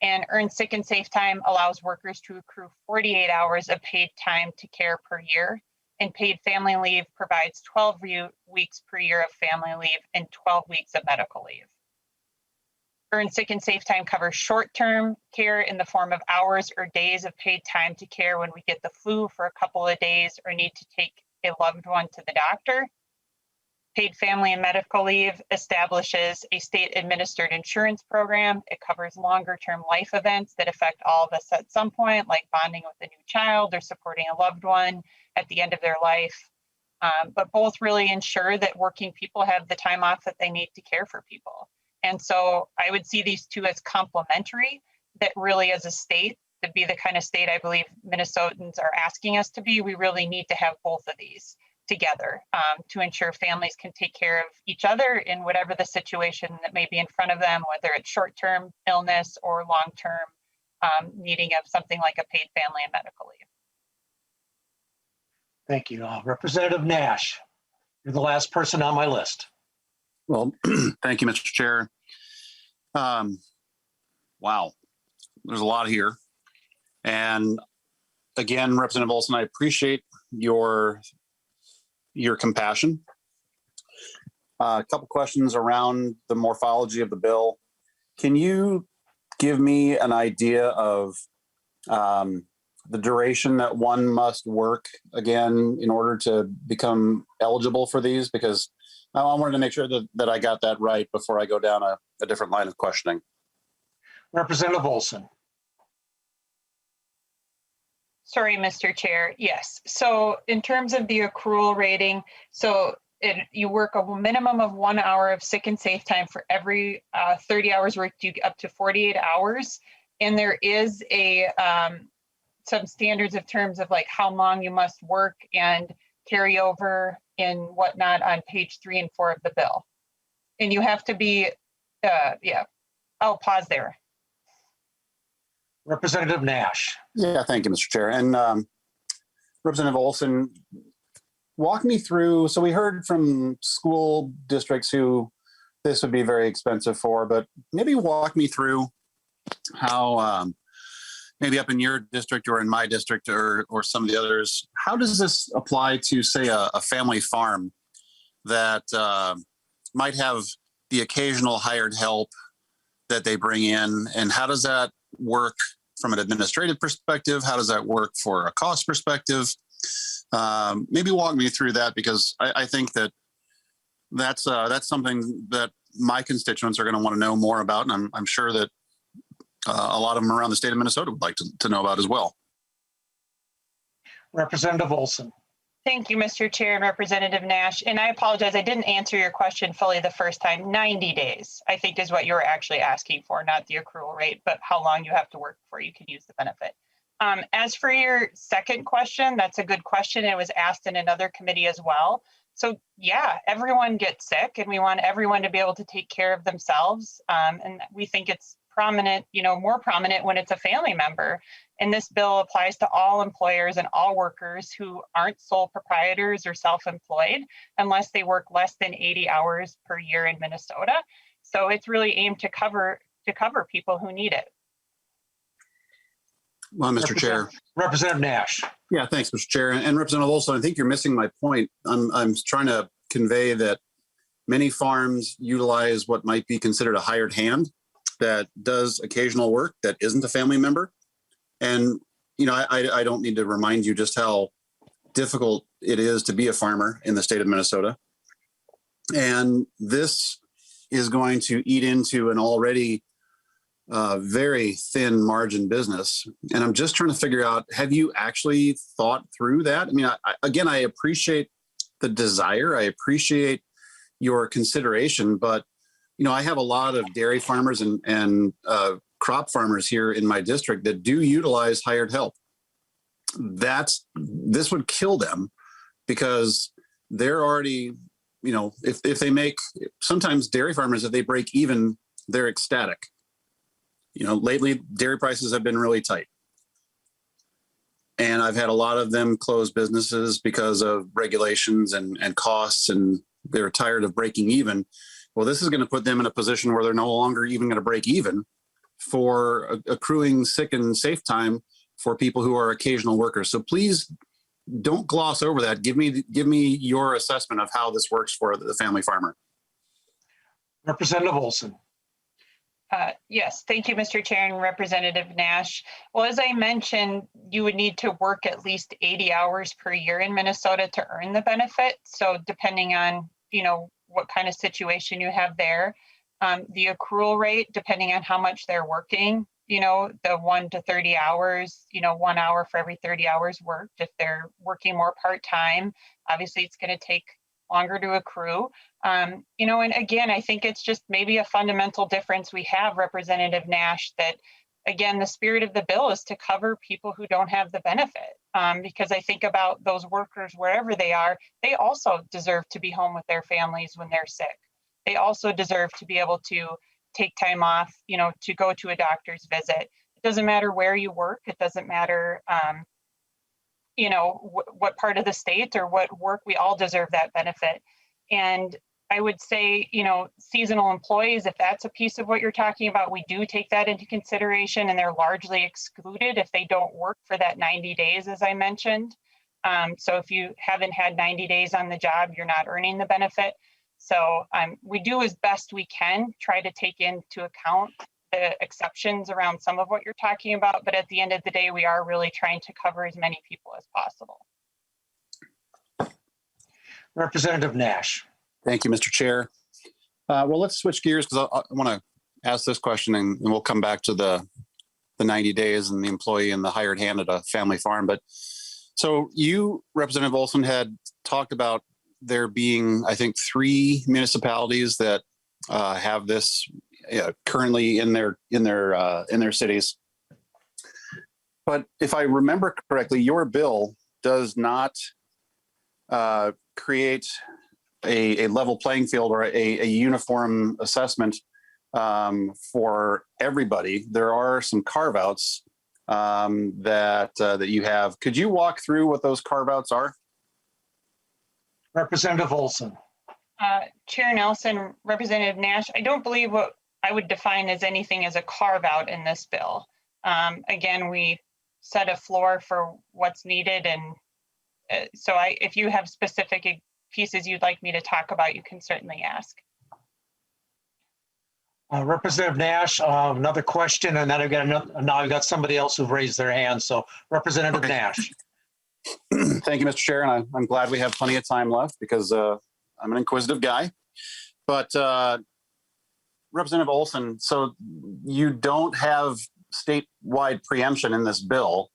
And earned sick and safe time allows workers to accrue 48 hours of paid time to care per year. And paid family leave provides 12 weeks per year of family leave and 12 weeks of medical leave. Earned sick and safe time covers short-term care in the form of hours or days of paid time to care when we get the flu for a couple of days or need to take a loved one to the doctor. Paid family and medical leave establishes a state-administered insurance program. It covers longer-term life events that affect all of us at some point, like bonding with a new child or supporting a loved one at the end of their life. But both really ensure that working people have the time off that they need to care for people. And so I would see these two as complementary, that really as a state, to be the kind of state I believe Minnesotans are asking us to be, we really need to have both of these together to ensure families can take care of each other in whatever the situation that may be in front of them, whether it's short-term illness or long-term needing of something like a paid family and medical leave. Thank you. Representative Nash, you're the last person on my list. Well, thank you, Mr. Chair. Wow, there's a lot here. And again, Representative Olson, I appreciate your compassion. A couple questions around the morphology of the bill. Can you give me an idea of the duration that one must work again in order to become eligible for these? Because I wanted to make sure that I got that right before I go down a different line of questioning. Representative Olson. Sorry, Mr. Chair. Yes. So in terms of the accrual rating, so you work a minimum of 1 hour of sick and safe time for every 30 hours worked, you get up to 48 hours. And there is some standards of terms of like how long you must work and carry over and whatnot on page 3 and 4 of the bill. And you have to be, I'll pause there. Representative Nash. Yeah, thank you, Mr. Chair. And Representative Olson, walk me through, so we heard from school districts who this would be very expensive for, but maybe walk me through how maybe up in your district or in my district or some of the others, how does this apply to, say, a family farm that might have the occasional hired help that they bring in, and how does that work from an administrative perspective? How does that work for a cost perspective? Maybe walk me through that, because I think that's something that my constituents are going to want to know more about, and I'm sure that a lot of them around the state of Minnesota would like to know about as well. Representative Olson. Thank you, Mr. Chair and Representative Nash. And I apologize, I didn't answer your question fully the first time. 90 days, I think, is what you were actually asking for, not the accrual rate, but how long you have to work before you can use the benefit. As for your second question, that's a good question. It was asked in another committee as well. So yeah, everyone gets sick and we want everyone to be able to take care of themselves. And we think it's prominent, more prominent when it's a family member. And this bill applies to all employers and all workers who aren't sole proprietors or self-employed unless they work less than 80 hours per year in Minnesota. So it's really aimed to cover people who need it. Well, Mr. Chair. Representative Nash. Yeah, thanks, Mr. Chair. And Representative Olson, I think you're missing my point. I'm trying to convey that many farms utilize what might be considered a hired hand that does occasional work that isn't a family member. And, I don't need to remind you just how difficult it is to be a farmer in the state of Minnesota. And this is going to eat into an already very thin margin business. And I'm just trying to figure out, have you actually thought through that? I mean, I appreciate the desire. I appreciate, your consideration. But, you know, I have a lot of dairy farmers and crop farmers here in my district that do utilize hired help. This would kill them because they're already, you know, if they make, sometimes dairy farmers, if they break even, they're ecstatic. You know, lately dairy prices have been really tight. And I've had a lot of them close businesses because of regulations and costs, and they're tired of breaking even. Well, this is going to put them in a position where they're no longer even going to break even for accruing sick and safe time for people who are occasional workers. So please don't gloss over that. Give me your assessment of how this works for the family farmer. Representative Olson. Yes, thank you, Mr. Chair and Representative Nash. Well, as I mentioned, you would need to work at least 80 hours per year in Minnesota to earn the benefit. So depending on, you know, what kind of situation you have there, the accrual rate, depending on how much they're working, you know, the 1 to 30 hours, you know, 1 hour for every 30 hours worked. If they're working more part-time, obviously it's going to take longer to accrue. You know, and again, I think it's just maybe a fundamental difference we have, Representative Nash, that again, the spirit of the bill is to cover people who don't have the benefit. Because I think about those workers wherever they are, they also deserve to be home with their families when they're sick. They also deserve to be able to take time off, you know, to go to a doctor's visit. It doesn't matter where you work. It doesn't matter, you know, what part of the state or what work, we all deserve that benefit. And I would say, you know, seasonal employees, if that's a piece of what you're talking about, we do take that into consideration, and they're largely excluded if they don't work for that 90 days, as I mentioned. So if you haven't had 90 days on the job, you're not earning the benefit. So we do as best we can try to take into account the exceptions around some of what you're talking about, but at the end of the day, we are really trying to cover as many people as possible. Representative Nash. Thank you, Mr. Chair. Well, let's switch gears because I want to ask this question, and we'll come back to the 90 days and the employee and the hired hand at a family farm. But so you, Representative Olson, had talked about there being, I think, 3 municipalities that have this currently in their cities. But if I remember correctly, your bill does not create a level playing field or a uniform assessment for everybody. There are some carve-outs that you have. Could you walk through what those carve-outs are? Representative Olson. Chair Nelson, Representative Nash, I don't believe what I would define as anything as a carve-out in this bill. Again, we set a floor for what's needed, and so if you have specific pieces you'd like me to talk about, you can certainly ask. Representative Nash, another question, and then I've got somebody else who've raised their hand. So Representative Nash. Thank you, Mr. Chair, and I'm glad we have plenty of time left because I'm an inquisitive guy. But Representative Olson, so you don't have statewide preemption in this bill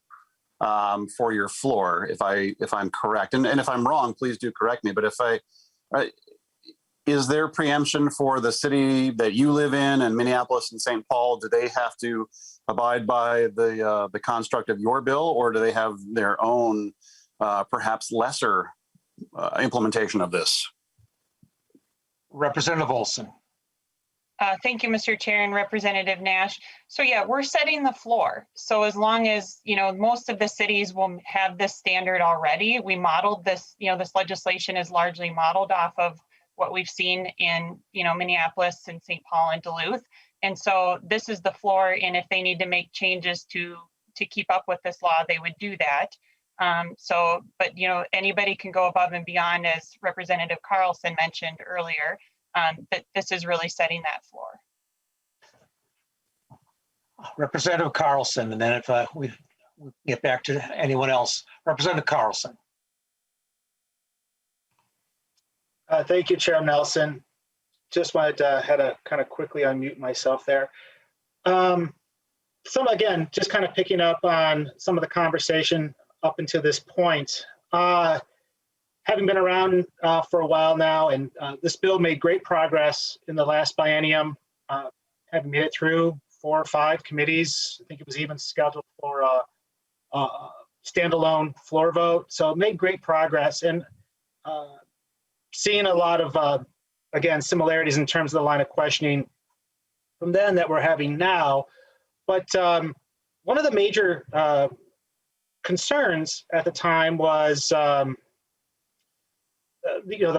for your floor, if I'm correct, and if I'm wrong, please do correct me. But is there preemption for the city that you live in, and Minneapolis and St. Paul? Do they have to abide by the construct of your bill, or do they have their own, perhaps lesser implementation of this? Representative Olson. Thank you, Mr. Chair and Representative Nash. So yeah, we're setting the floor. So as long as, you know, most of the cities will have this standard already, we modeled this, you know, this legislation is largely modeled off of what we've seen in, you know, Minneapolis and St. Paul and Duluth. And so this is the floor, and if they need to make changes to keep up with this law, they would do that. But, you know, anybody can go above and beyond, as Representative Carlson mentioned earlier. That this is really setting that floor. Representative Carlson, and then if we get back to anyone else. Representative Carlson. Thank you, Chair Nelson. Just wanted to had to kind of quickly unmute myself there. Again, just kind of picking up on some of the conversation up until this point. having been around for a while now, and this bill made great progress in the last biennium, having made it through 4 or 5 committees. I think it was even scheduled for a standalone floor vote. So it made great progress, and seeing a lot of, again, similarities in terms of the line of questioning from then that we're having now. But one of the major concerns at the time was the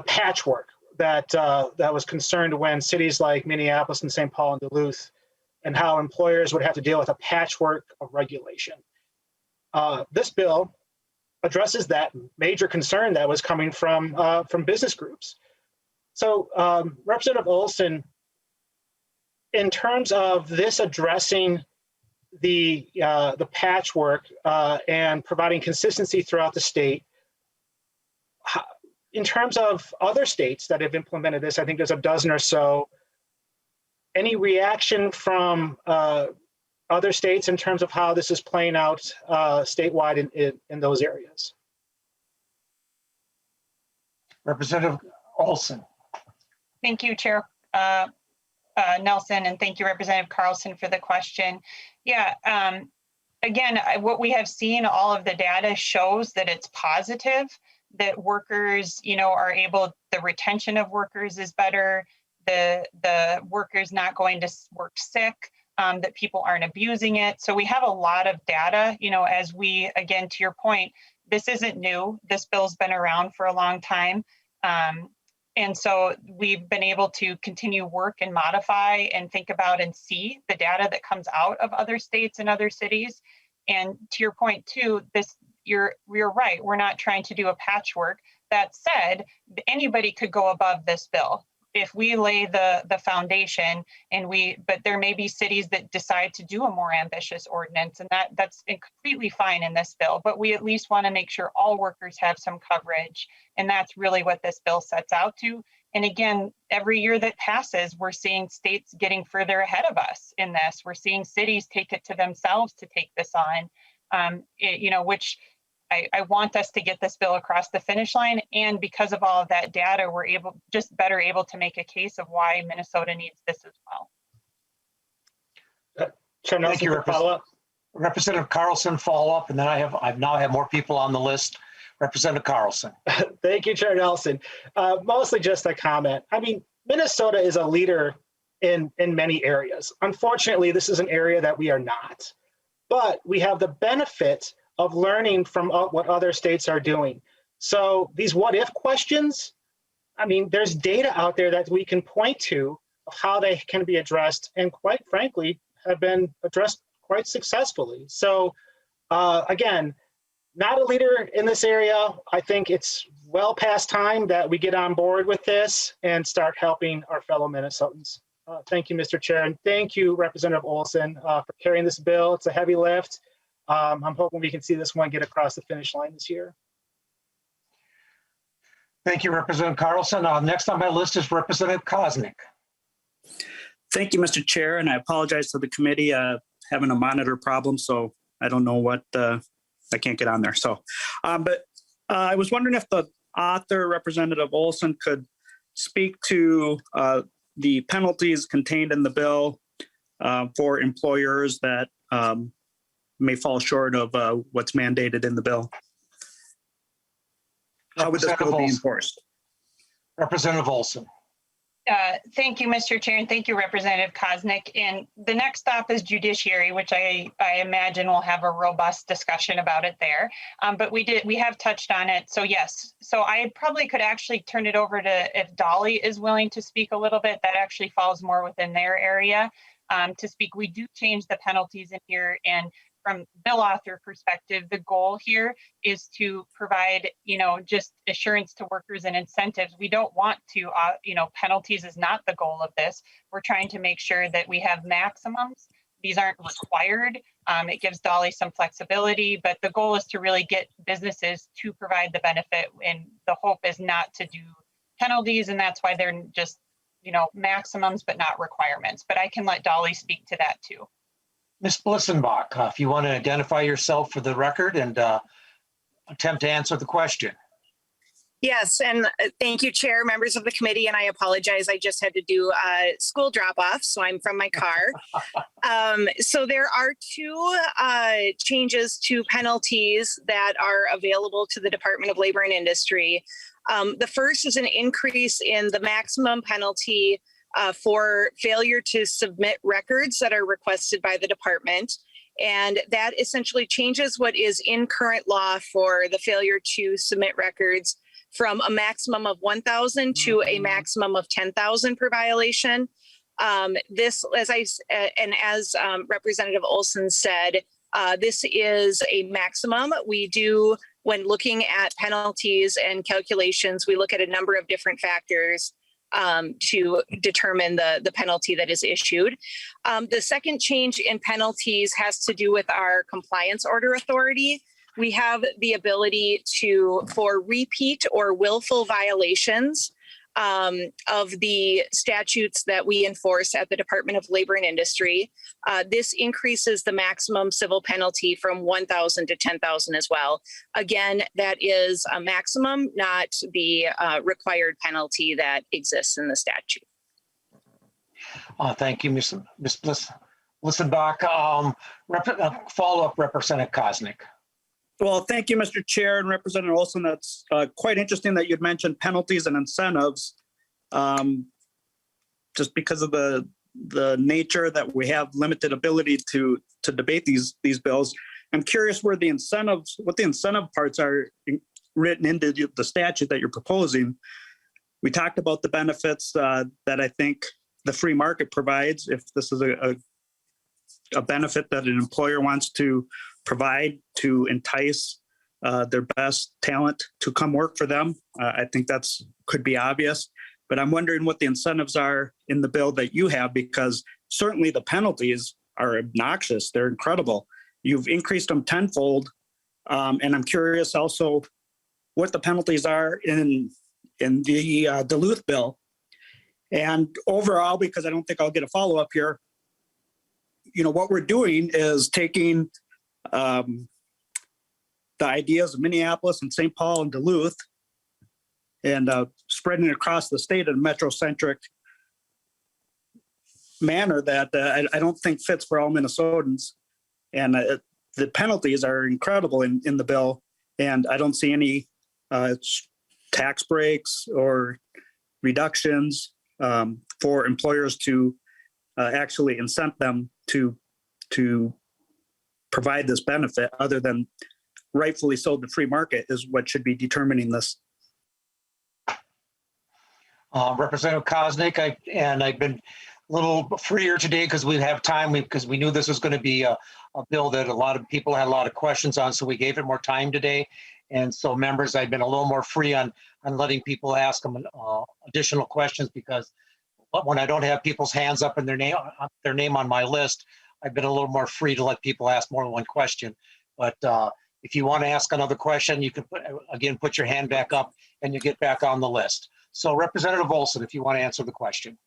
patchwork that was concerned when cities like Minneapolis and St. Paul and Duluth, and how employers would have to deal with a patchwork of regulation. This bill addresses that major concern that was coming from business groups. So Representative Olson, in terms of this addressing the patchwork and providing consistency throughout the state, in terms of other states that have implemented this, I think there's a dozen or so. Any reaction from other states in terms of how this is playing out statewide in those areas? Representative Olson. Thank you, Chair Nelson, and thank you, Representative Carlson, for the question. Yeah, again, what we have seen, all of the data shows that it's positive, that workers, are able, the retention of workers is better, the workers not going to work sick, that people aren't abusing it. So we have a lot of data, as we, again, to your point, this isn't new. This bill's been around for a long time. And so we've been able to continue work and modify and think about and see the data that comes out of other states and other cities. And to your point too, you're right, we're not trying to do a patchwork. That said, anybody could go above this bill if we lay the foundation, but there may be cities that decide to do a more ambitious ordinance, and that's completely fine in this bill, but we at least want to make sure all workers have some coverage, and that's really what this bill sets out to. And again, every year that passes, we're seeing states getting further ahead of us in this. We're seeing cities take it to themselves to take this on, which I want us to get this bill across the finish line. And because of all of that data, we're better able to make a case of why Minnesota needs this as well. Chair Nelson, thank you, follow-up. Representative Carlson, follow-up, and then I now have more people on the list. Representative Carlson. Thank you, Chair Nelson. Mostly just a comment. I mean, Minnesota is a leader in many areas. Unfortunately, this is an area that we are not. But we have the benefit of learning from what other states are doing. So these what-if questions, I mean, there's data out there that we can point to of how they can be addressed, and quite frankly, have been addressed quite successfully. So again, not a leader in this area. I think it's well past time that we get on board with this and start helping our fellow Minnesotans. Thank you, Mr. Chair, and thank you, Representative Olson, for carrying this bill. It's a heavy lift. I'm hoping we can see this one get across the finish line this year. Thank you, Representative Carlson. Next on my list is Representative Koznick. Thank you, Mr. Chair, and I apologize to the committee having a monitor problem, so I don't know what, I can't get on there. So, but I was wondering if the author, Representative Olson, could speak to the penalties contained in the bill for employers that may fall short of what's mandated in the bill. How would this bill be enforced? Representative Olson. Thank you, Mr. Chair, and thank you, Representative Koznick. And the next stop is judiciary, which I imagine we'll have a robust discussion about it there. But we have touched on it. So yes, so I probably could actually turn it over to, if Dolly is willing to speak a little bit, that actually falls more within their area to speak. We do change the penalties in here, and from bill author perspective, the goal here is to provide, just assurance to workers and incentives. We don't want to, penalties is not the goal of this. We're trying to make sure that we have maximums. These aren't required. It gives Dolly some flexibility, but the goal is to really get businesses to provide the benefit, and the hope is not to do penalties, and that's why they're just, maximums but not requirements. But I can let Dolly speak to that too. Ms. Blissenbach, if you want to identify yourself for the record and attempt to answer the question. Yes, and thank you, Chair, members of the committee, and I apologize. I just had to do a school drop-off, so I'm from my car. So there are two changes to penalties that are available to the Department of Labor and Industry. The first is an increase in the maximum penalty for failure to submit records that are requested by the department. And that essentially changes what is in current law for the failure to submit records from a maximum of 1,000 to a maximum of 10,000 per violation. This, as Representative Olson said, this is a maximum. We do, when looking at penalties and calculations, we look at a number of different factors to determine the penalty that is issued. The second change in penalties has to do with our compliance order authority. We have the ability for repeat or willful violations of the statutes that we enforce at the Department of Labor and Industry. This increases the maximum civil penalty from 1,000 to 10,000 as well. Again, that is a maximum, not the required penalty that exists in the statute. Thank you, Ms. Lissenbach. Follow-up, Representative Koznick. Well, thank you, Mr. Chair and Representative Olson. That's quite interesting that you'd mentioned penalties and incentives, just because of the nature that we have limited ability to debate these bills. I'm curious what the incentive parts are written into the statute that you're proposing. We talked about the benefits that I think the free market provides. If this is a benefit that an employer wants to provide to entice their best talent to come work for them, I think that's could be obvious. But I'm wondering what the incentives are in the bill that you have, because certainly the penalties are obnoxious. They're incredible. You've increased them tenfold. And I'm curious also what the penalties are in the Duluth bill. And overall, because I don't think I'll get a follow-up here, what we're doing is taking the ideas of Minneapolis and St. Paul and Duluth and spreading it across the state in a metrocentric manner that I don't think fits for all Minnesotans. And the penalties are incredible in the bill. And I don't see any tax breaks or reductions for employers to actually incent them to provide this benefit, other than rightfully so the free market is what should be determining this. Representative Koznick, I've been a little freer today because we have time, because we knew this was going to be a bill that a lot of people had a lot of questions on, so we gave it more time today. And so members, I've been a little more free on letting people ask them additional questions, because when I don't have people's hands up and their name on my list, I've been a little more free to let people ask more than one question. But if you want to ask another question, you can put your hand back up and you get back on the list. So Representative Olson, if you want to answer the question.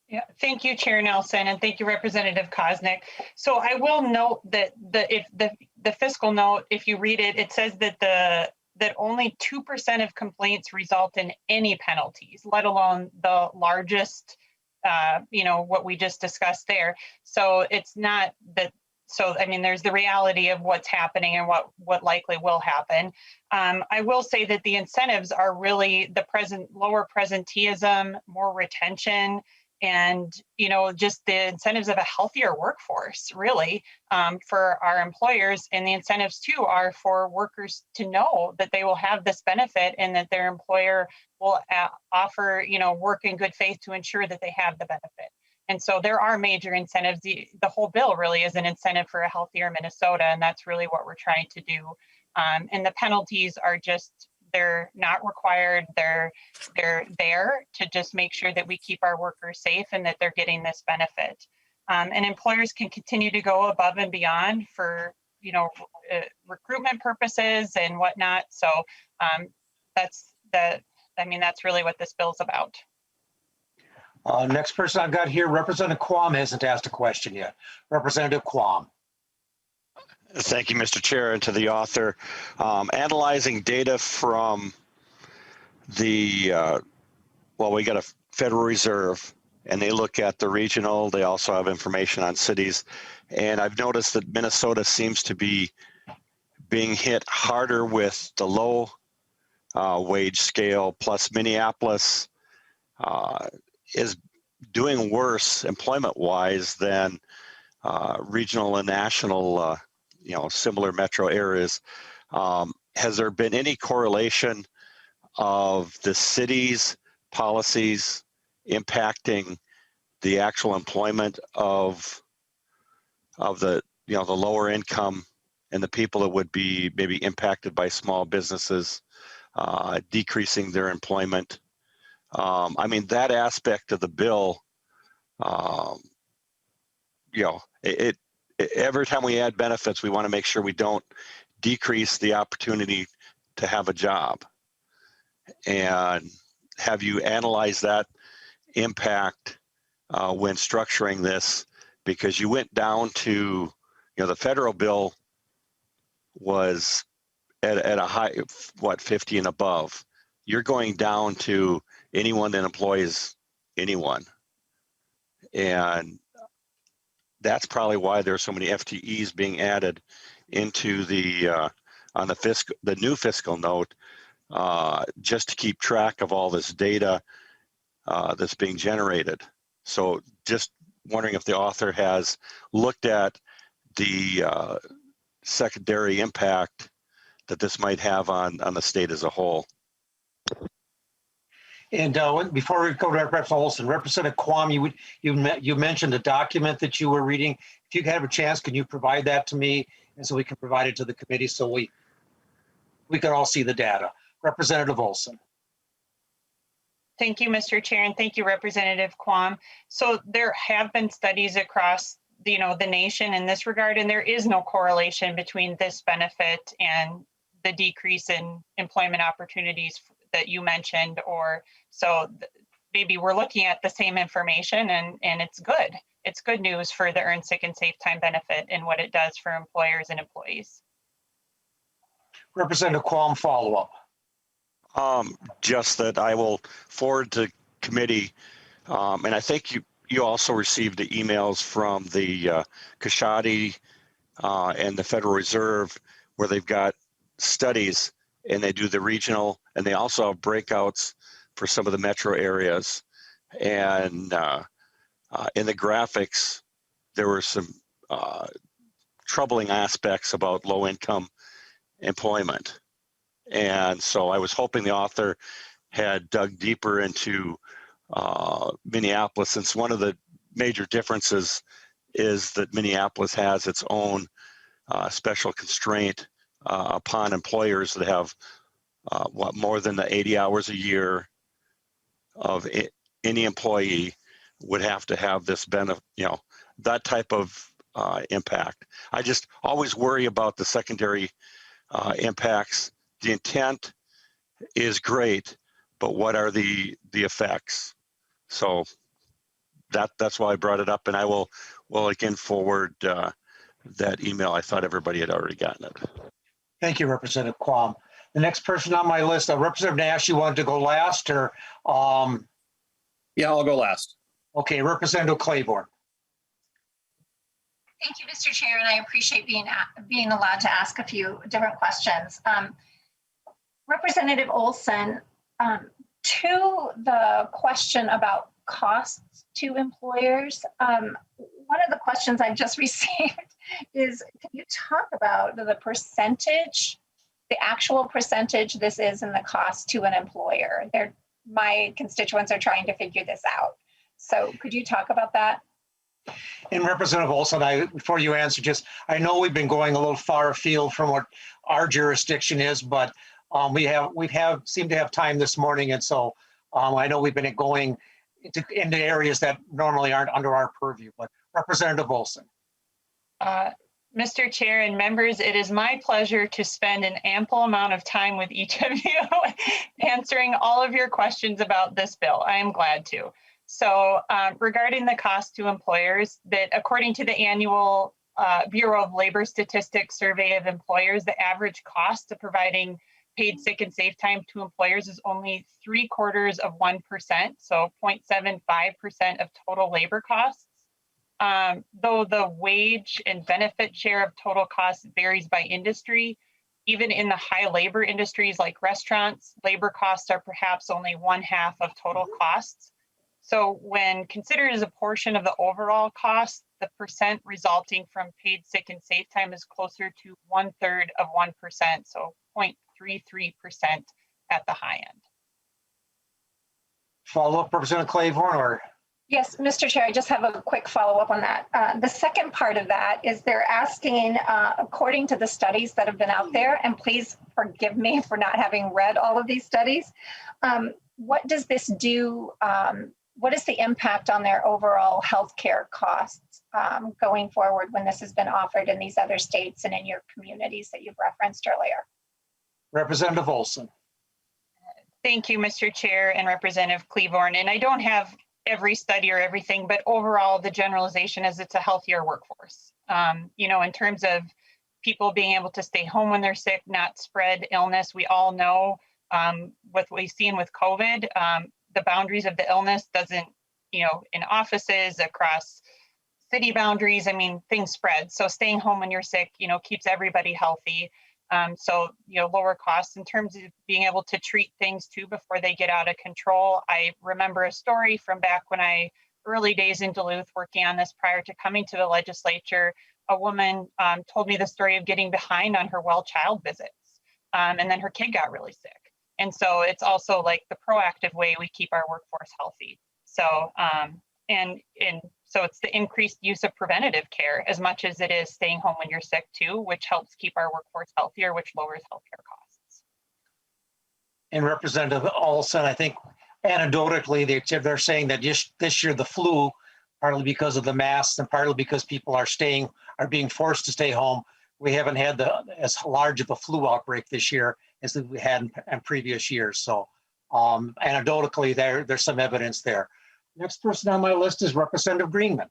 Yeah, thank you, Chair Nelson, and thank you, Representative Koznick. So I will note that the fiscal note, if you read it, it says that only 2% of complaints result in any penalties, let alone the largest, what we just discussed there. So it's not that. So, I mean, there's the reality of what's happening and what likely will happen. I will say that the incentives are really lower presenteeism, more retention, and, just the incentives of a healthier workforce, really, for our employers. And the incentives, too, are for workers to know that they will have this benefit and that their employer will offer, work in good faith to ensure that they have the benefit. And so there are major incentives. The whole bill really is an incentive for a healthier Minnesota, and that's really what we're trying to do. And the penalties are they're not required. They're there to just make sure that we keep our workers safe and that they're getting this benefit. And employers can continue to go above and beyond for, recruitment purposes and whatnot. So that's really what this bill's about. Next person I've got here, Representative Quam hasn't asked a question yet. Representative Quam. Thank you, Mr. Chair, and to the author. Analyzing data from well, we got a Federal Reserve, and they look at the regional. They also have information on cities. And I've noticed that Minnesota seems to be being hit harder with the low wage scale, plus Minneapolis is doing worse employment-wise than regional and national, similar metro areas. Has there been any correlation of the city's policies impacting the actual employment of the the lower income and the people that would be maybe impacted by small businesses decreasing their employment? I mean, that aspect of the bill, every time we add benefits, we want to make sure we don't decrease the opportunity to have a job. And have you analyzed that impact when structuring this? Because you went down to, the federal bill was at a high, 50 and above. You're going down to anyone that employs anyone. And that's probably why there's so many FTEs being added into the on the new fiscal note, just to keep track of all this data that's being generated. So just wondering if the author has looked at the secondary impact that this might have on the state as a whole. And before we go to Representative Olson, Representative Quam, you mentioned a document that you were reading. If you have a chance, can you provide that to me, and so we can provide it to the committee so we can all see the data. Representative Olson. Thank you, Mr. Chair, and thank you, Representative Quam. So there have been studies across the nation in this regard, and there is no correlation between this benefit and the decrease in employment opportunities that you mentioned. Or so maybe we're looking at the same information, and it's good. It's good news for the Earned Sick and Safe Time benefit and what it does for employers and employees. Representative Quam, follow up. Just that I will forward to committee, and I think you also received the emails from the Kashadi and the Federal Reserve, where they've got studies and they do the regional, and they also have breakouts for some of the metro areas. And in the graphics, there were some troubling aspects about low income employment. And so I was hoping the author had dug deeper into Minneapolis, since one of the major differences is that Minneapolis has its own special constraint upon employers that have more than the 80 hours a year of any employee would have to have this benefit, that type of impact. I just always worry about the secondary impacts. The intent is great, but what are the effects? So that's why I brought it up, and I will again forward that email. I thought everybody had already gotten it. Thank you, Representative Quam. The next person on my list, Representative Nash, you wanted to go last, or? Yeah, I'll go last. Okay, Representative Claiborne. Thank you, Mr. Chair, and I appreciate being allowed to ask a few different questions. Representative Olson, to the question about costs to employers, one of the questions I just received is, can you talk about the percentage, the actual percentage this is in the cost to an employer? My constituents are trying to figure this out. So could you talk about that? And Representative Olson, before you answer, I know we've been going a little far afield from what our jurisdiction is, but we seem to have time this morning, and so I know we've been going into areas that normally aren't under our purview. But Representative Olson. Mr. Chair and members, it is my pleasure to spend an ample amount of time with each of you answering all of your questions about this bill. I am glad to. So regarding the cost to employers, that according to the annual Bureau of Labor Statistics survey of employers, the average cost of providing paid sick and safe time to employers is only 0.75%, so 0.75% of total labor costs. Though the wage and benefit share of total costs varies by industry, even in the high labor industries like restaurants, labor costs are perhaps only 1/2 of total costs. So when considered as a portion of the overall cost, the percent resulting from paid sick and safe time is closer to 1/3 of 1%, so 0.33% at the high end. Follow-up, Representative Claiborne, or? Yes, Mr. Chair, I just have a quick follow-up on that. The second part of that is they're asking, according to the studies that have been out there, and please forgive me for not having read all of these studies, what does this do? What is the impact on their overall healthcare costs going forward when this has been offered in these other states and in your communities that you've referenced earlier? Representative Olson. Thank you, Mr. Chair and Representative Claiborne. And I don't have every study or everything, but overall, the generalization is it's a healthier workforce. You know, in terms of people being able to stay home when they're sick, not spread illness, we all know what we've seen with COVID, the boundaries of the illness doesn't, you know, in offices, across city boundaries, I mean, things spread. So staying home when you're sick, you know, keeps everybody healthy. So, you know, lower costs in terms of being able to treat things too before they get out of control. I remember a story from back when early days in Duluth working on this prior to coming to the legislature. A woman told me the story of getting behind on her well child visits, and then her kid got really sick. And so it's also like the proactive way we keep our workforce healthy. So, and so it's the increased use of preventative care as much as it is staying home when you're sick too, which helps keep our workforce healthier, which lowers healthcare costs. And Representative Olson, I think anecdotally, they're saying that just this year the flu, partly because of the masks and partly because people are being forced to stay home, we haven't had as large of a flu outbreak this year as we had in previous years. So anecdotally, there's some evidence there. Next person on my list is Representative Greenman.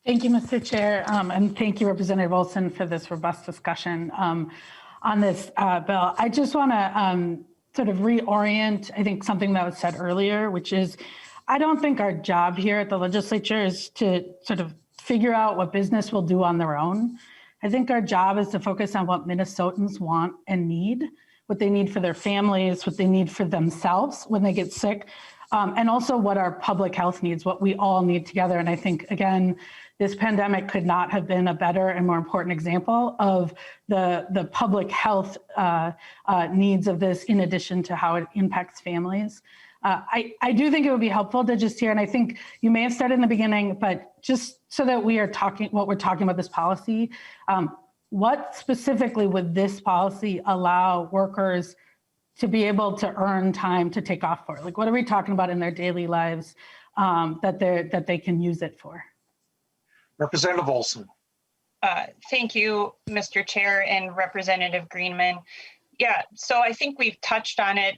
Thank you, Mr. Chair, and thank you, Representative Olson, for this robust discussion on this bill. I just want to sort of reorient, I think, something that was said earlier, which is, I don't think our job here at the legislature is to sort of figure out what business will do on their own. I think our job is to focus on what Minnesotans want and need, what they need for their families, what they need for themselves when they get sick, and also what our public health needs, what we all need together. And I think, again, this pandemic could not have been a better and more important example of the public health needs of this, in addition to how it impacts families. I do think it would be helpful to just hear, and I think you may have said in the beginning, but just so that we are talking, what we're talking about this policy, what specifically would this policy allow workers to be able to earn time to take off for? Like, what are we talking about in their daily lives that they can use it for? Representative Olson. Thank you, Mr. Chair and Representative Greenman. Yeah, so I think we've touched on it.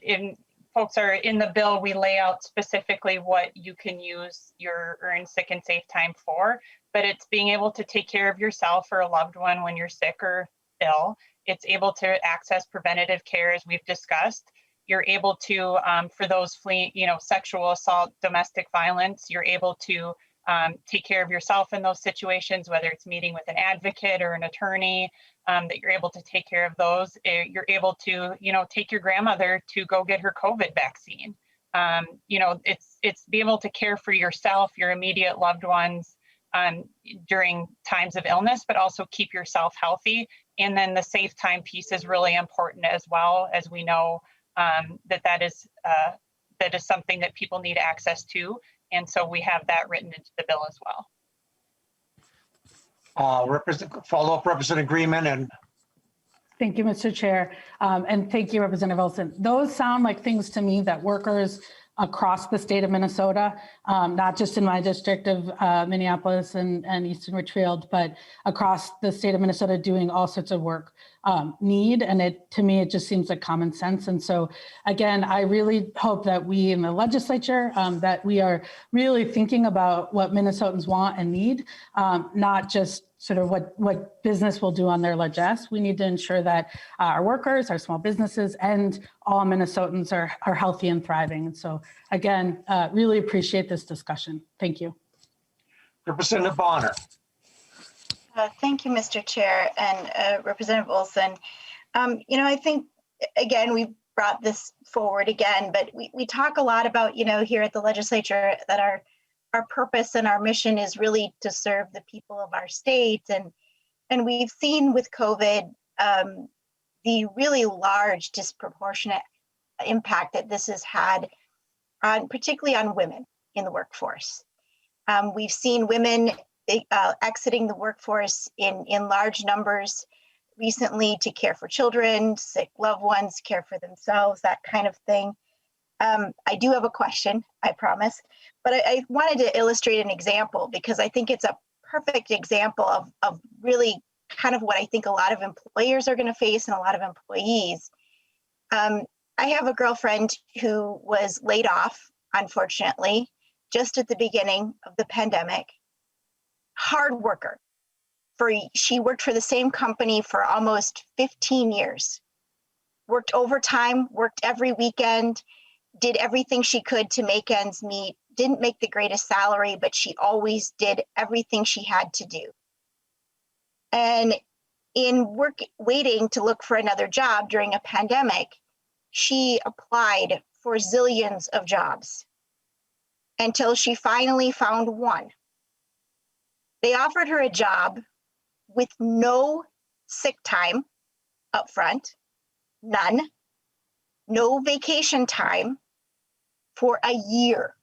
Folks are in the bill, we lay out specifically what you can use your earned sick and safe time for, but it's being able to take care of yourself or a loved one when you're sick or ill. It's able to access preventative care, as we've discussed. You're able to, for those fleeing, sexual assault, domestic violence, you're able to take care of yourself in those situations, whether it's meeting with an advocate or an attorney, that you're able to take care of those. You're able to, take your grandmother to go get her COVID vaccine. It's be able to care for yourself, your immediate loved ones during times of illness, but also keep yourself healthy. And then the safe time piece is really important as well, as we know that is something that people need access to. And so we have that written into the bill as well. Follow-up, Representative Greenman. And thank you, Mr. Chair. And thank you, Representative Olson. Those sound like things to me that workers across the state of Minnesota, not just in my district of Minneapolis and Eastern Richfield, but across the state of Minnesota doing all sorts of work need. And to me, it just seems like common sense. And so again, I really hope that we in the legislature, that we are really thinking about what Minnesotans want and need, not just sort of what business will do on their largesse. We need to ensure that our workers, our small businesses, and all Minnesotans are healthy and thriving. And so again, really appreciate this discussion. Thank you. Representative Bonner. Thank you, Mr. Chair, and Representative Olson. I think, again, we brought this forward again, but we talk a lot about, here at the legislature that our purpose and our mission is really to serve the people of our state. And we've seen with COVID the really large disproportionate impact that this has had on, particularly on women in the workforce. We've seen women exiting the workforce in large numbers recently to care for children, sick loved ones, care for themselves, that kind of thing. I do have a question, I promise, but I wanted to illustrate an example because I think it's a perfect example of really kind of what I think a lot of employers are going to face and a lot of employees. I have a girlfriend who was laid off, unfortunately, just at the beginning of the pandemic. Hard worker. She worked for the same company for almost 15 years. Worked overtime, worked every weekend, did everything she could to make ends meet, didn't make the greatest salary, but she always did everything she had to do. And in waiting to look for another job during a pandemic, she applied for zillions of jobs until she finally found one. They offered her a job with no sick time up front, none, no vacation time for a year.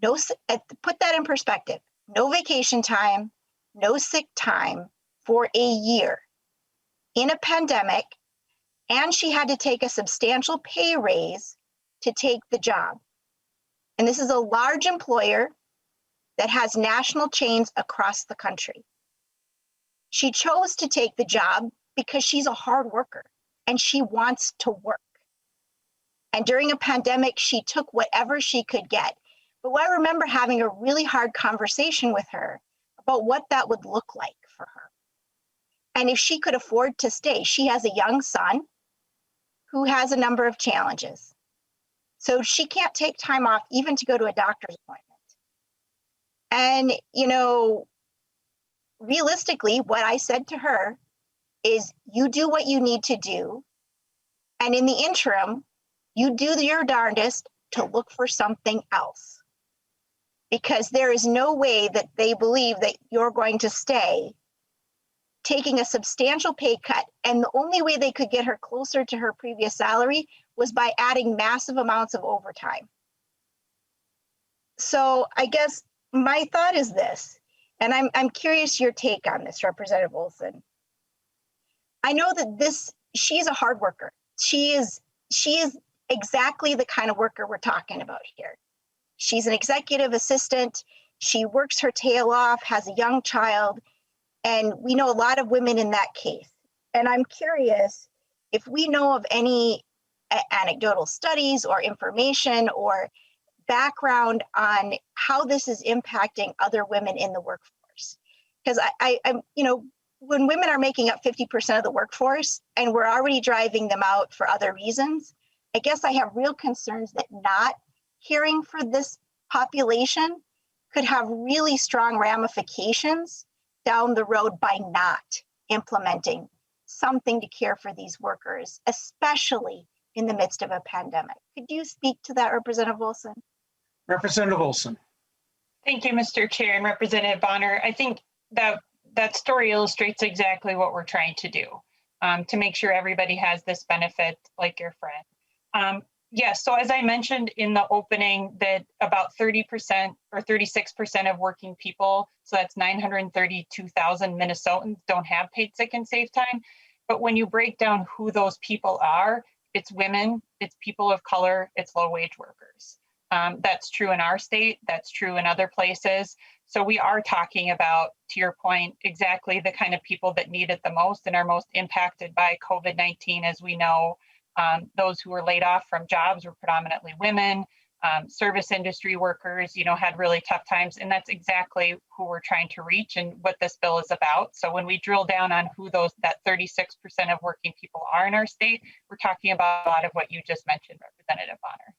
Put that in perspective. No vacation time, no sick time for a year in a pandemic, and she had to take a substantial pay raise to take the job. And this is a large employer that has national chains across the country. She chose to take the job because she's a hard worker and she wants to work. And during a pandemic, she took whatever she could get. But I remember having a really hard conversation with her about what that would look like for her. And if she could afford to stay. She has a young son who has a number of challenges. So she can't take time off even to go to a doctor's appointment. And, realistically, what I said to her is, you do what you need to do. And in the interim, you do your darndest to look for something else. Because there is no way that they believe that you're going to stay taking a substantial pay cut. And the only way they could get her closer to her previous salary was by adding massive amounts of overtime. So I guess my thought is this, and I'm curious your take on this, Representative Olson. I know that she's a hard worker. She is exactly the kind of worker we're talking about here. She's an executive assistant. She works her tail off, has a young child, and we know a lot of women in that case. And I'm curious if we know of any anecdotal studies or information or background on how this is impacting other women in the workforce. Because I'm, when women are making up 50% of the workforce and we're already driving them out for other reasons, I guess I have real concerns that not caring for this population could have really strong ramifications down the road by not implementing something to care for these workers, especially in the midst of a pandemic. Could you speak to that, Representative Olson? Representative Olson. Thank you, Mr. Chair and Representative Bonner. I think that story illustrates exactly what we're trying to do to make sure everybody has this benefit like your friend. Yes, so as I mentioned in the opening, that about 30% or 36% of working people, so that's 932,000 Minnesotans, don't have paid sick and safe time. But when you break down who those people are, it's women, it's people of color, it's low wage workers. That's true in our state, that's true in other places. So we are talking about, to your point, exactly the kind of people that need it the most and are most impacted by COVID-19. As we know, those who were laid off from jobs were predominantly women. service industry workers, had really tough times. And that's exactly who we're trying to reach and what this bill is about. So when we drill down on who that 36% of working people are in our state, we're talking about a lot of what you just mentioned, Representative Bonner.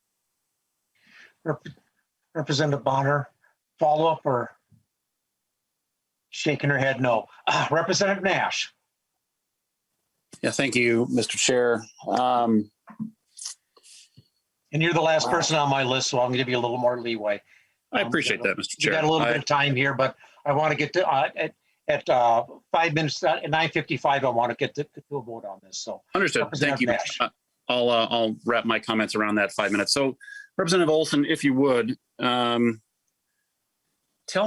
Representative Bonner, follow up or shaking her head no? Representative Nash. Yeah, thank you, Mr. Chair. And you're the last person on my list, so I'm going to give you a little more leeway. I appreciate that, Mr. Chair. You got a little bit of time here, but I want to get to at 5 minutes at 9:55. I want to get to a vote on this. So understood. Thank you. I'll wrap my comments around that 5 minutes. So, Representative Olson, if you would, tell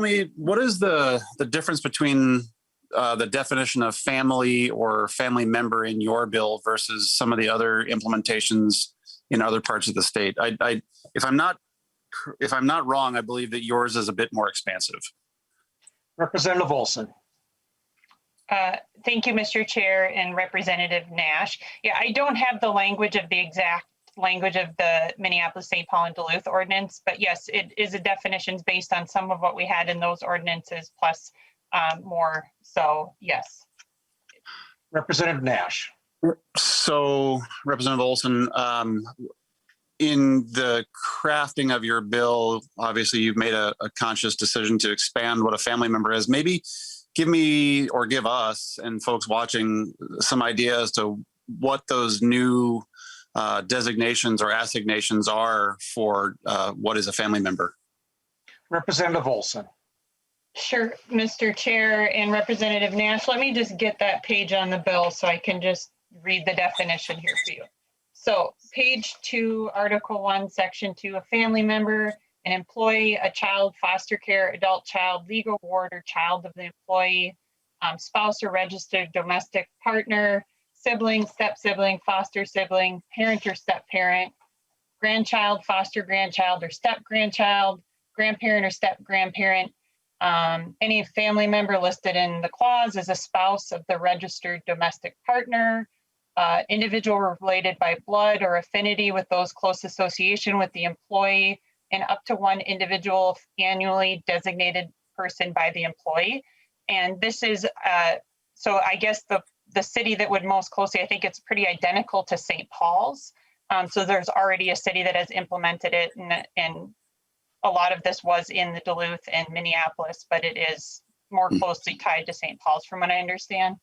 me what is the difference between the definition of family or family member in your bill versus some of the other implementations in other parts of the state. If I'm not wrong, I believe that yours is a bit more expansive. Representative Olson. Thank you, Mr. Chair and Representative Nash. Yeah, I don't have the exact language of the Minneapolis, St. Paul, and Duluth ordinance, but yes, it is a definitions based on some of what we had in those ordinances plus more. So yes. Representative Nash. So, Representative Olson, in the crafting of your bill, obviously you've made a conscious decision to expand what a family member is. Maybe give me or give us and folks watching some idea as to what those new designations or assignations are for what is a family member. Representative Olson. Sure, Mr. Chair and Representative Nash, let me just get that page on the bill so I can just read the definition here for you. So page 2, Article 1, Section 2, a family member, an employee, a child, foster care, adult child, legal ward or child of the employee, spouse or registered domestic partner, sibling, step-sibling, foster sibling, parent or step-parent, grandchild, foster grandchild or step-grandchild, grandparent or step-grandparent. Any family member listed in the clause is a spouse of the registered domestic partner, individual related by blood or affinity with those close association with the employee, and up to one individual annually designated person by the employee. And this is, so I guess the city that would most closely, I think it's pretty identical to St. Paul's. So there's already a city that has implemented it, and a lot of this was in the Duluth and Minneapolis, but it is more closely tied to St. Paul's from what I understand.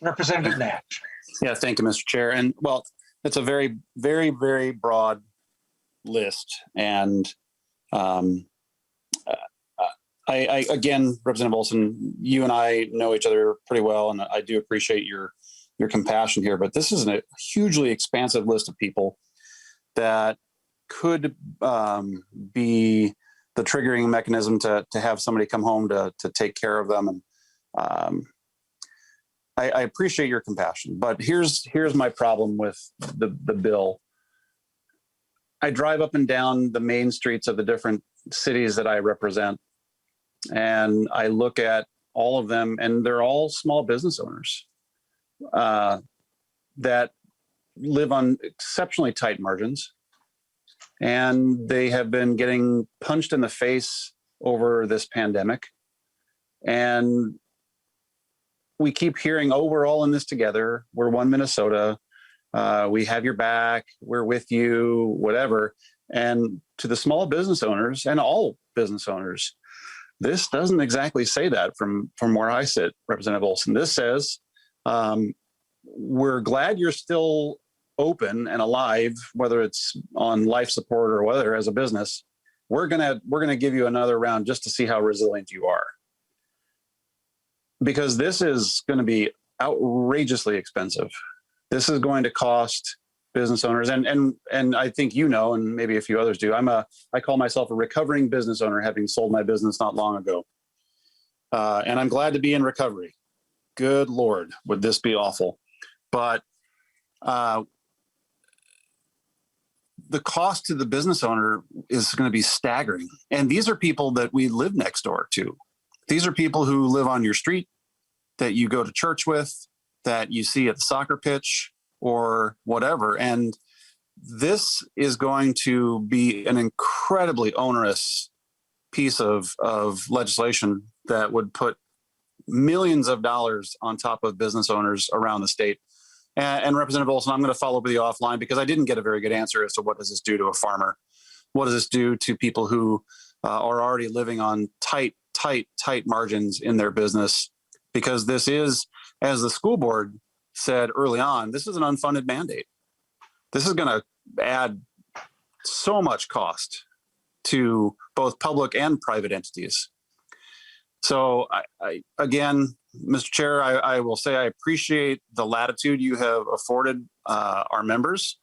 Representative Nash. Yeah, thank you, Mr. Chair. And well, it's a very, very, very broad list. And I again, Representative Olson, you and I know each other pretty well, and I do appreciate your compassion here, but this is a hugely expansive list of people that could be the triggering mechanism to have somebody come home to take care of them. And I appreciate your compassion, but here's my problem with the bill. I drive up and down the main streets of the different cities that I represent, and I look at all of them, and they're all small business owners that live on exceptionally tight margins, and they have been getting punched in the face over this pandemic. And we keep hearing, oh, we're all in this together. We're one Minnesota. We have your back. We're with you, whatever. And to the small business owners and all business owners, this doesn't exactly say that from where I sit, Representative Olson. This says, we're glad you're still open and alive, whether it's on life support or whether as a business. We're gonna give you another round just to see how resilient you are, because this is going to be outrageously expensive. This is going to cost business owners, and I think you know, and maybe a few others do. I call myself a recovering business owner, having sold my business not long ago, and I'm glad to be in recovery. Good Lord, would this be awful? But the cost to the business owner is going to be staggering. And these are people that we live next door to. These are people who live on your street, that you go to church with, that you see at the soccer pitch or whatever. And this is going to be an incredibly onerous piece of legislation that would put millions of dollars on top of business owners around the state. And Representative Olson, I'm going to follow up with you offline because I didn't get a very good answer as to what does this do to a farmer? What does this do to people who are already living on tight margins in their business? Because this is, as the school board said early on, this is an unfunded mandate. This is going to add so much cost to both public and private entities. So again, Mr. Chair, I will say I appreciate the latitude you have afforded our members.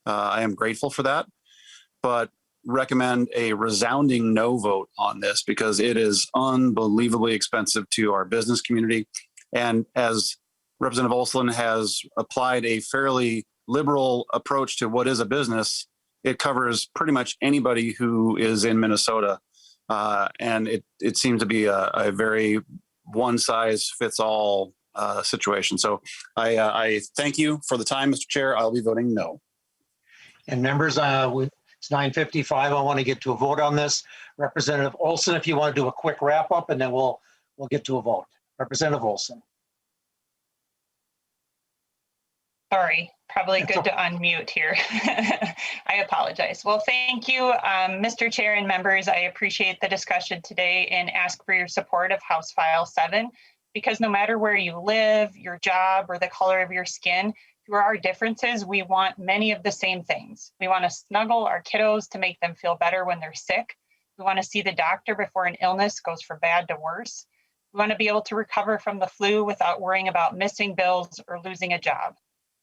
I am grateful for that, but recommend a resounding no vote on this because it is unbelievably expensive to our business community. And as Representative Olson has applied a fairly liberal approach to what is a business, it covers pretty much anybody who is in Minnesota. And it seems to be a very one-size-fits-all situation. So I thank you for the time, Mr. Chair. I'll be voting no. And members, it's 9:55. I want to get to a vote on this. Representative Olson, if you want to do a quick wrap up, and then we'll get to a vote. Representative Olson. Sorry, probably good to unmute here. I apologize. Well, thank you, Mr. Chair and members. I appreciate the discussion today and ask for your support of House File 7, because no matter where you live, your job, or the color of your skin, through our differences, we want many of the same things. We want to snuggle our kiddos to make them feel better when they're sick. We want to see the doctor before an illness goes from bad to worse. We want to be able to recover from the flu without worrying about missing bills or losing a job.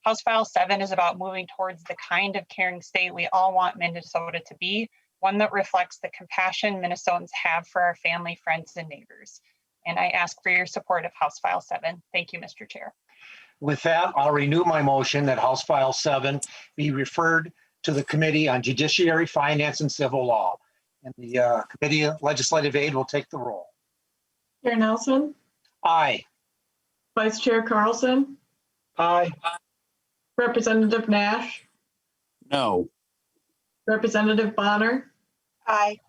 House File 7 is about moving towards the kind of caring state we all want Minnesota to be, one that reflects the compassion Minnesotans have for our family, friends, and neighbors. And I ask for your support of House File 7. Thank you, Mr. Chair. With that, I'll renew my motion that House File 7 be referred to the Committee on Judiciary, Finance, and Civil Law. And the Committee of Legislative Aid will take the roll. Chair Nelson, Aye. Vice Chair Carlson, Aye. Representative Nash, No. Representative Bonner, Aye.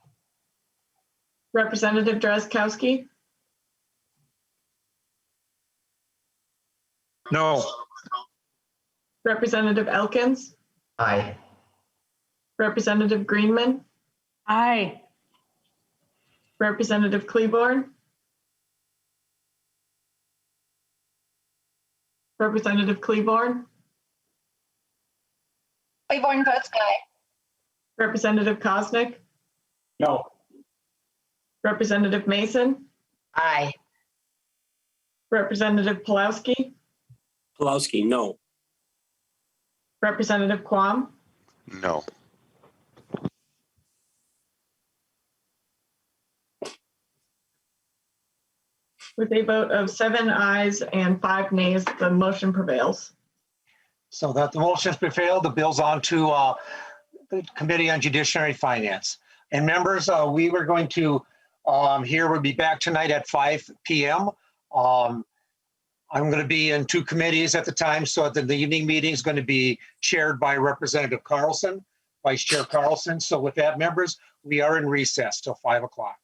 Representative Drazkowski, No. Representative Elkins, Aye. Representative Greenman, Aye. Representative Kleborn, Representative Kleborn, Claiborne votes aye. Representative Kosnick, No. Representative Mason, Aye. Representative Pulowski, Pulowski, no. Representative Quam, No. with a vote of 7 ayes and 5 nays, the motion prevails. So that the motion's prevailed, the bill's on to the Committee on Judiciary Finance. And members, we were going to, we'll be back tonight at 5 p.m. I'm going to be in 2 committees at the time, so the evening meeting is going to be chaired by Representative Carlson, Vice Chair Carlson. So with that, members, we are in recess till 5 o'clock.